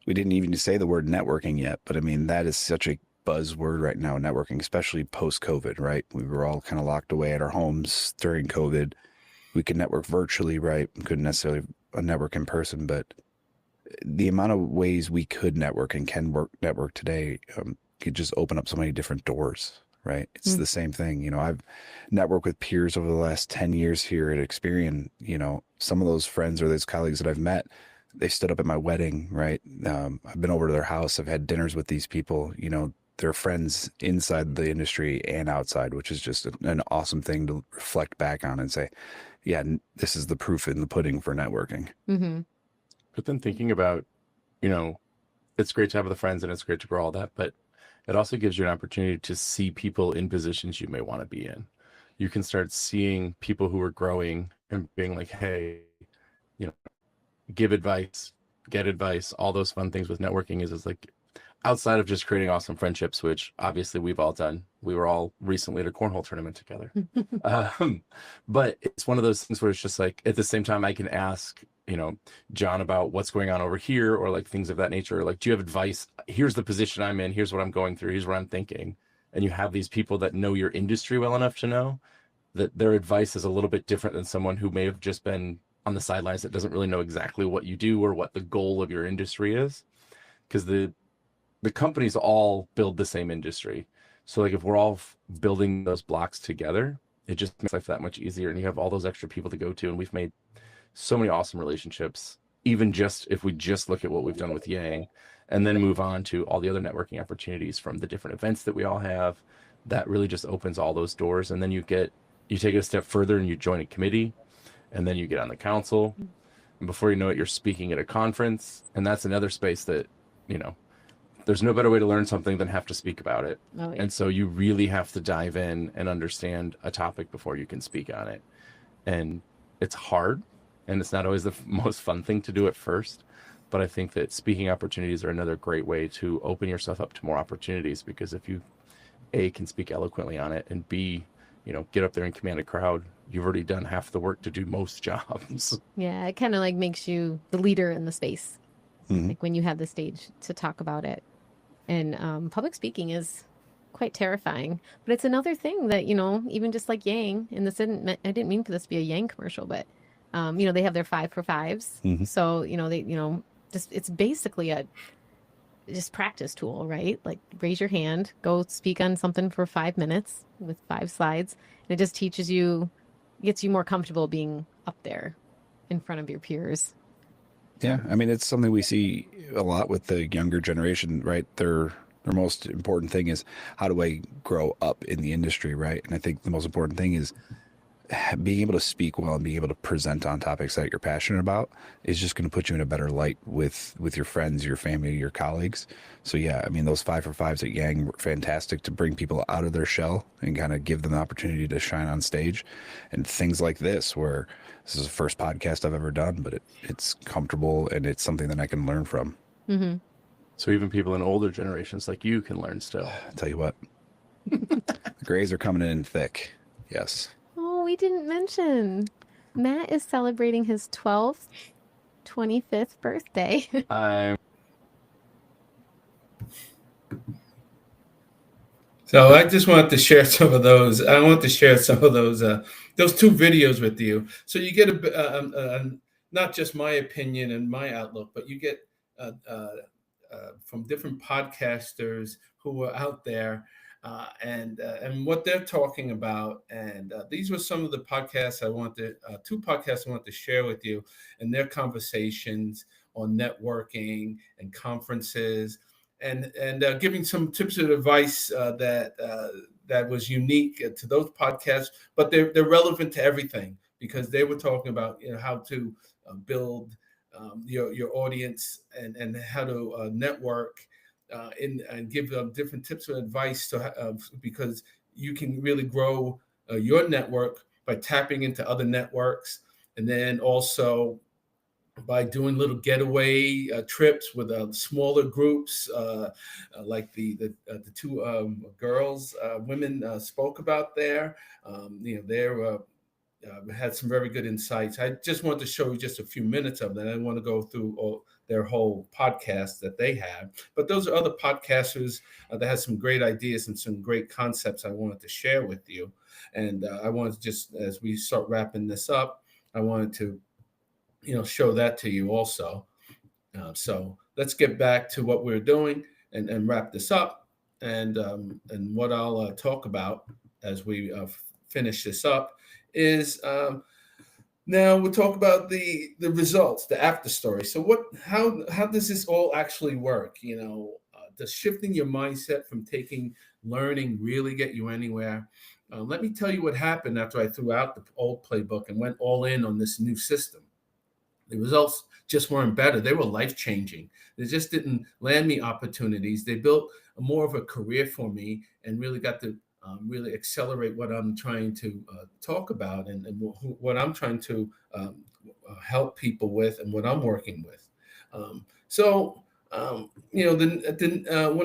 we didn't even say the word networking yet, but I mean, that is such a buzzword right now, networking, especially post-COVID, right? We were all kind of locked away at our homes during COVID. We could network virtually, right? We couldn't necessarily network in person, but the amount of ways we could network and can network today could just open up so many different doors, right? It's the same thing. I've networked with peers over the last 10 years here at Experian. Some of those friends or those colleagues that I've met, they stood up at my wedding, right? I've been over to their house. I've had dinners with these people. They're friends inside the industry and outside, which is just an awesome thing to reflect back on and say, yeah, this is the proof in the pudding for networking. Mm-hmm. But then thinking about, it's great to have the friends and it's great to grow all that, but it also gives you an opportunity to see people in positions you may want to be in. You can start seeing people who are growing and being like, hey, give advice, get advice, all those fun things with networking is outside of just creating awesome friendships, which obviously we've all done. We were all recently at a cornhole tournament together. But it's one of those things where it's just at the same time I can ask, John about what's going on over here or things of that nature. Do you have advice? Here's the position I'm in. Here's what I'm going through. Here's what I'm thinking. And you have these people that know your industry well enough to know that their advice is a little bit different than someone who may have just been on the sidelines that doesn't really know exactly what you do or what the goal of your industry is. Because the companies all build the same industry. So if we're all building those blocks together, it just makes life that much easier. And you have all those extra people to go to. And we've made so many awesome relationships, even just if we just look at what we've done with Yang and then move on to all the other networking opportunities from the different events that we all have, that really just opens all those doors. And then you take it a step further and you join a committee and then you get on the council. And before you know it, you're speaking at a conference. And that's another space that, there's no better way to learn something than have to speak about it. Oh, yeah. And so you really have to dive in and understand a topic before you can speak on it. And it's hard. And it's not always the most fun thing to do at first, but I think that speaking opportunities are another great way to open yourself up to more opportunities, because if you A, can speak eloquently on it, and B, get up there and command a crowd, you've already done half the work to do most jobs. Yeah, it kind of like makes you the leader in the space, Mhm. like when you have the stage to talk about it. And public speaking is quite terrifying, but it's another thing that, even just like Yang, and I didn't mean for this to be a Yang commercial, but they have their 5 for 5s. Mhm. So, it's basically a just practice tool, right? Like raise your hand, go speak on something for 5 minutes with 5 slides. And it just gets you more comfortable being up there in front of your peers. Yeah, I mean, it's something we see a lot with the younger generation, right? Their most important thing is, how do I grow up in the industry, right? And I think the most important thing is being able to speak well and being able to present on topics that you're passionate about is just going to put you in a better light with your friends, your family, your colleagues. So yeah, I mean, those 5 for 5s at Yang were fantastic to bring people out of their shell and kind of give them the opportunity to shine on stage. And things like this, where this is the first podcast I've ever done, but it's comfortable and it's something that I can learn from. Mm-hmm. So even people in older generations like you can learn still. I'll tell you what, the grays are coming in thick. Yes. Oh, we didn't mention Matt is celebrating his 12th, 25th birthday. So I just wanted to share some of those. I want to share some of those 2 videos with you, so you get not just my opinion and my outlook, but you get from different podcasters who are out there and what they're talking about. And these were some of the podcasts I wanted, 2 podcasts I want to share with you, and their conversations on networking and conferences, and giving some tips of advice that was unique to those podcasts, but they're relevant to everything, because they were talking about how to build your audience and how to network and give different tips of advice because you can really grow your network by tapping into other networks, and then also by doing little getaway trips with smaller groups, like the 2 girls, women spoke about there. They're had some very good insights. I just wanted to show you just a few minutes of that. I didn't want to go through their whole podcast that they have, but those are other podcasters that have some great ideas and some great concepts I wanted to share with you. And I wanted to just, as we start wrapping this up, I wanted to show that to you also. So let's get back to what we're doing and wrap this up. And what I'll talk about as we finish this up is now we'll talk about the results, the after story. So how does this all actually work? Does shifting your mindset from taking learning really get you anywhere? Let me tell you what happened after I threw out the old playbook and went all in on this new system. The results just weren't better. They were life-changing. They just didn't land me opportunities. They built more of a career for me and really got to really accelerate what I'm trying to talk about and what I'm trying to help people with and what I'm working with. When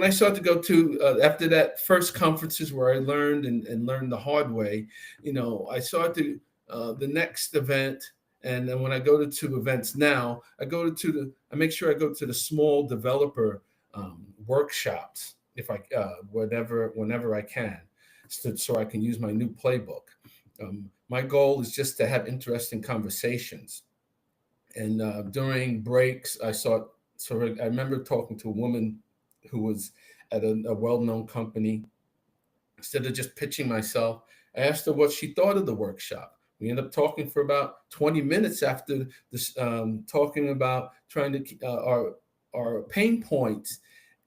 I started to go to, after that first conferences where I learned and learned the hard way, I started the next event. And then when I go to events now, I make sure I go to the small developer workshops whenever I can, so I can use my new playbook. My goal is just to have interesting conversations. And during breaks, I remember talking to a woman who was at a well-known company. Instead of just pitching myself, I asked her what she thought of the workshop. We ended up talking for about 20 minutes after this, talking about trying to our pain points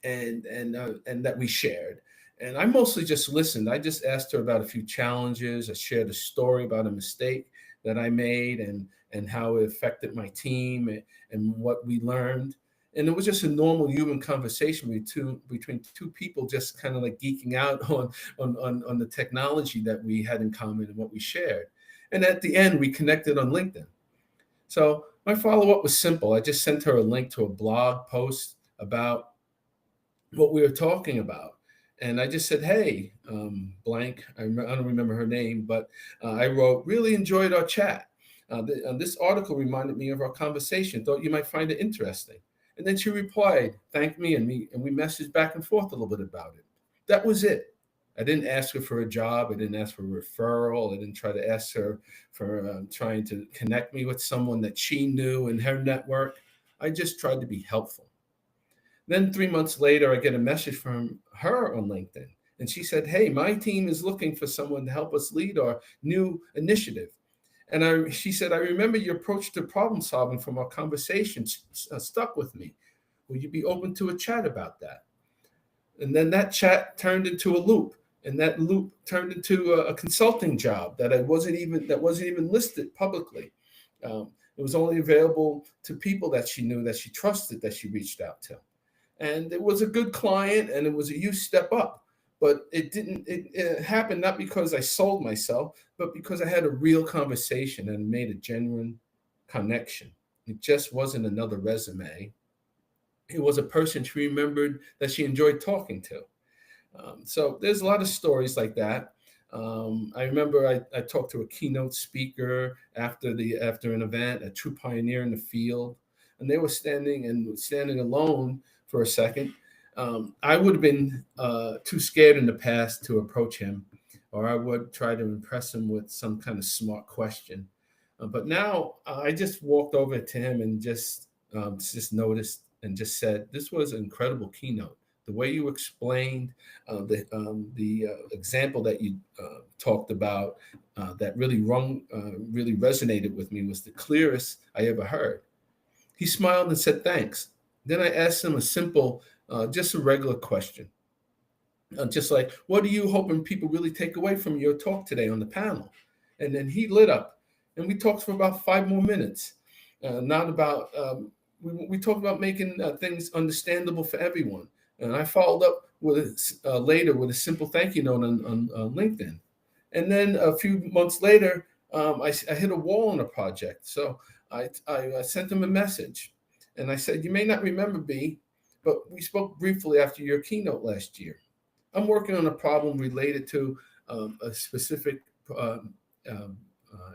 and that we shared. And I mostly just listened. I just asked her about a few challenges. I shared a story about a mistake that I made and how it affected my team and what we learned. And it was just a normal human conversation between 2 people, just kind of like geeking out on the technology that we had in common and what we shared. And at the end, we connected on LinkedIn. So my follow-up was simple. I just sent her a link to a blog post about what we were talking about. And I just said, hey, blank, I don't remember her name, but I wrote, really enjoyed our chat. This article reminded me of our conversation, thought you might find it interesting. And then she replied, thanked me, and we messaged back and forth a little bit about it. That was it. I didn't ask her for a job. I didn't ask for a referral. I didn't try to ask her for trying to connect me with someone that she knew in her network. I just tried to be helpful. Then 3 months later, I get a message from her on LinkedIn. And she said, hey, my team is looking for someone to help us lead our new initiative. And she said, I remember your approach to problem solving from our conversation stuck with me. Will you be open to a chat about that? And then that chat turned into a loop. And that loop turned into a consulting job that wasn't even listed publicly. It was only available to people that she knew, that she trusted, that she reached out to. And it was a good client, and it was a huge step up. But it happened not because I sold myself, but because I had a real conversation and made a genuine connection. It just wasn't another resume. It was a person she remembered that she enjoyed talking to. So there's a lot of stories like that. I remember I talked to a keynote speaker after an event, a true pioneer in the field, and they were standing alone for a second. I would have been too scared in the past to approach him, or I would try to impress him with some kind of smart question. But now I just walked over to him and just noticed and just said, "This was an incredible keynote. The way you explained the example that you talked about that really resonated with me was the clearest I ever heard." He smiled and said, "Thanks." Then I asked him a simple, just a regular question, just like, "What are you hoping people really take away from your talk today on the panel?" And then he lit up, and we talked for about 5 more minutes. We talked about making things understandable for everyone. And I followed up later with a simple thank you note on LinkedIn. And then a few months later, I hit a wall on a project. So I sent him a message. And I said, "You may not remember me, but we spoke briefly after your keynote last year. I'm working on a problem related to a specific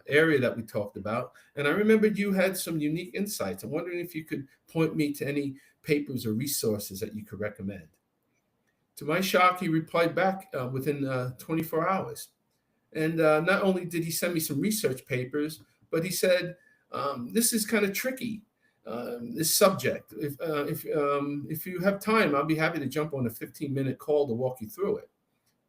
area that we talked about. And I remembered you had some unique insights. I'm wondering if you could point me to any papers or resources that you could recommend." To my shock, he replied back within 24 hours. And not only did he send me some research papers, but he said, "This is kind of tricky, this subject. If you have time, I'll be happy to jump on a 15-minute call to walk you through it."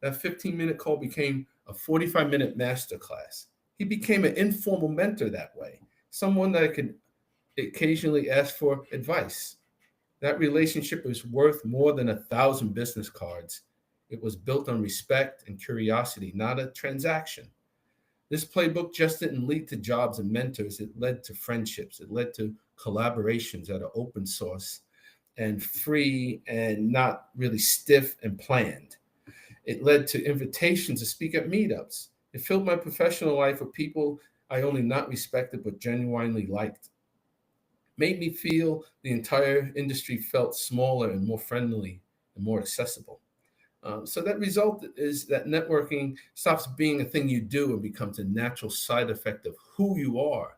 That 15-minute call became a 45-minute masterclass. He became an informal mentor that way, someone that I could occasionally ask for advice. That relationship is worth more than 1,000 business cards. It was built on respect and curiosity, not a transaction. This playbook just didn't lead to jobs and mentors. It led to friendships. It led to collaborations that are open source and free and not really stiff and planned. It led to invitations to speak at meetups. It filled my professional life with people I only not respected but genuinely liked. Made me feel the entire industry felt smaller and more friendly and more accessible. So that result is that networking stops being a thing you do and becomes a natural side effect of who you are.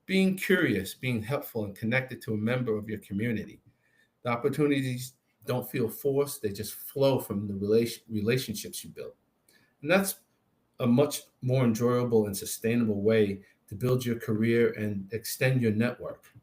Being curious, being helpful, and connected to a member of your community. The opportunities don't feel forced, they just flow from the relationships you build. And that's a much more enjoyable and sustainable way to build your career and extend your network.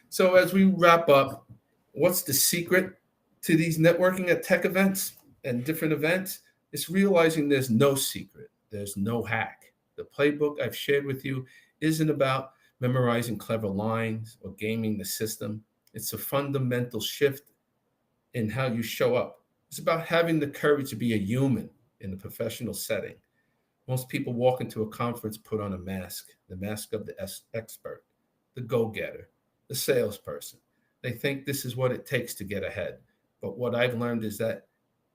So as we wrap up, what's the secret to these networking at tech events and different events? It's realizing there's no secret. There's no hack. The playbook I've shared with you isn't about memorizing clever lines or gaming the system. It's a fundamental shift in how you show up. It's about having the courage to be a human in a professional setting. Most people walk into a conference, put on a mask, the mask of the expert, the go-getter, the salesperson. They think this is what it takes to get ahead. But what I've learned is that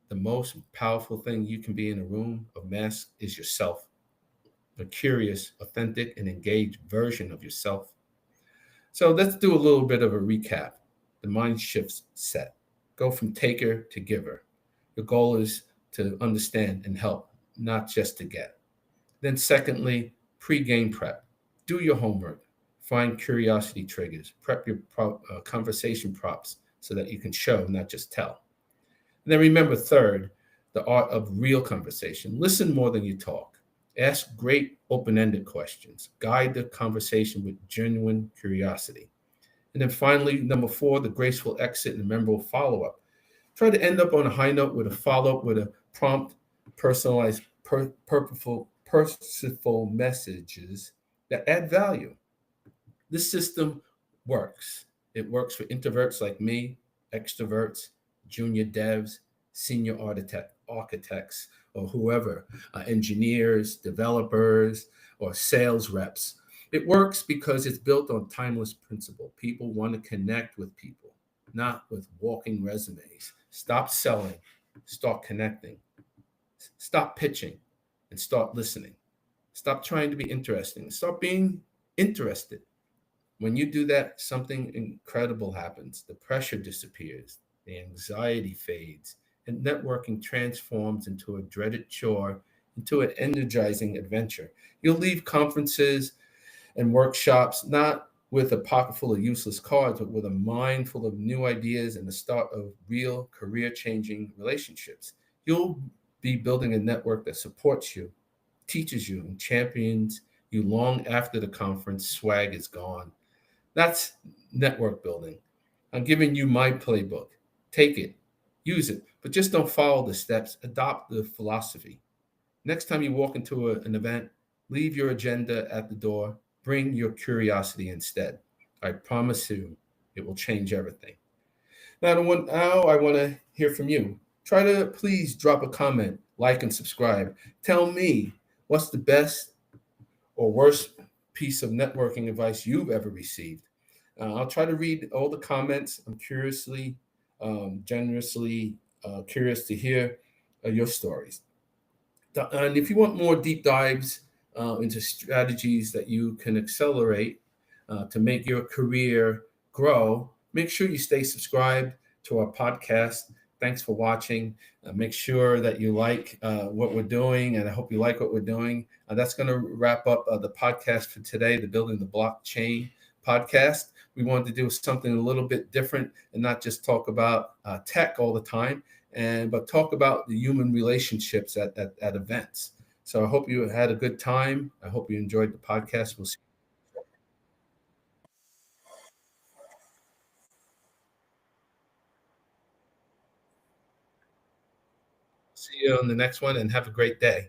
the most powerful thing you can be in a room of masks is yourself, a curious, authentic, and engaged version of yourself. So let's do a little bit of a recap. The mind shift set. Go from taker to giver. The goal is to understand and help, not just to get. Then secondly, pre-game prep. Do your homework. Find curiosity triggers. Prep your conversation props so that you can show, not just tell. And then remember, third, the art of real conversation. Listen more than you talk. Ask great open-ended questions. Guide the conversation with genuine curiosity. And then finally, number four, the graceful exit and memorable follow-up. Try to end up on a high note with a follow-up with a prompt, personalized, purposeful messages that add value. This system works. It works for introverts like me, extroverts, junior devs, senior architects, or whoever, engineers, developers, or sales reps. It works because it's built on timeless principle. People want to connect with people, not with walking resumes. Stop selling, start connecting. Stop pitching and start listening. Stop trying to be interesting. Start being interested. When you do that, something incredible happens. The pressure disappears, the anxiety fades, and networking transforms into a dreaded chore, into an energizing adventure. You'll leave conferences and workshops not with a pocket full of useless cards, but with a mind full of new ideas and the start of real career-changing relationships. You'll be building a network that supports you, teaches you, and champions you long after the conference swag is gone. That's network building. I'm giving you my playbook. Take it, use it, but just don't follow the steps. Adopt the philosophy. Next time you walk into an event, leave your agenda at the door. Bring your curiosity instead. I promise you, it will change everything. Now I want to hear from you. Try to please drop a comment, like, and subscribe. Tell me what's the best or worst piece of networking advice you've ever received. I'll try to read all the comments. I'm generously curious to hear your stories. And if you want more deep dives into strategies that you can accelerate to make your career grow, make sure you stay subscribed to our podcast. Thanks for watching. Make sure that you like what we're doing, and I hope you like what we're doing. That's going to wrap up the podcast for today, the Building the Blockchain podcast. We wanted to do something a little bit different and not just talk about tech all the time, but talk about the human relationships at events. So I hope you had a good time. I hope you enjoyed the podcast. We'll see you on the next one, and have a great day.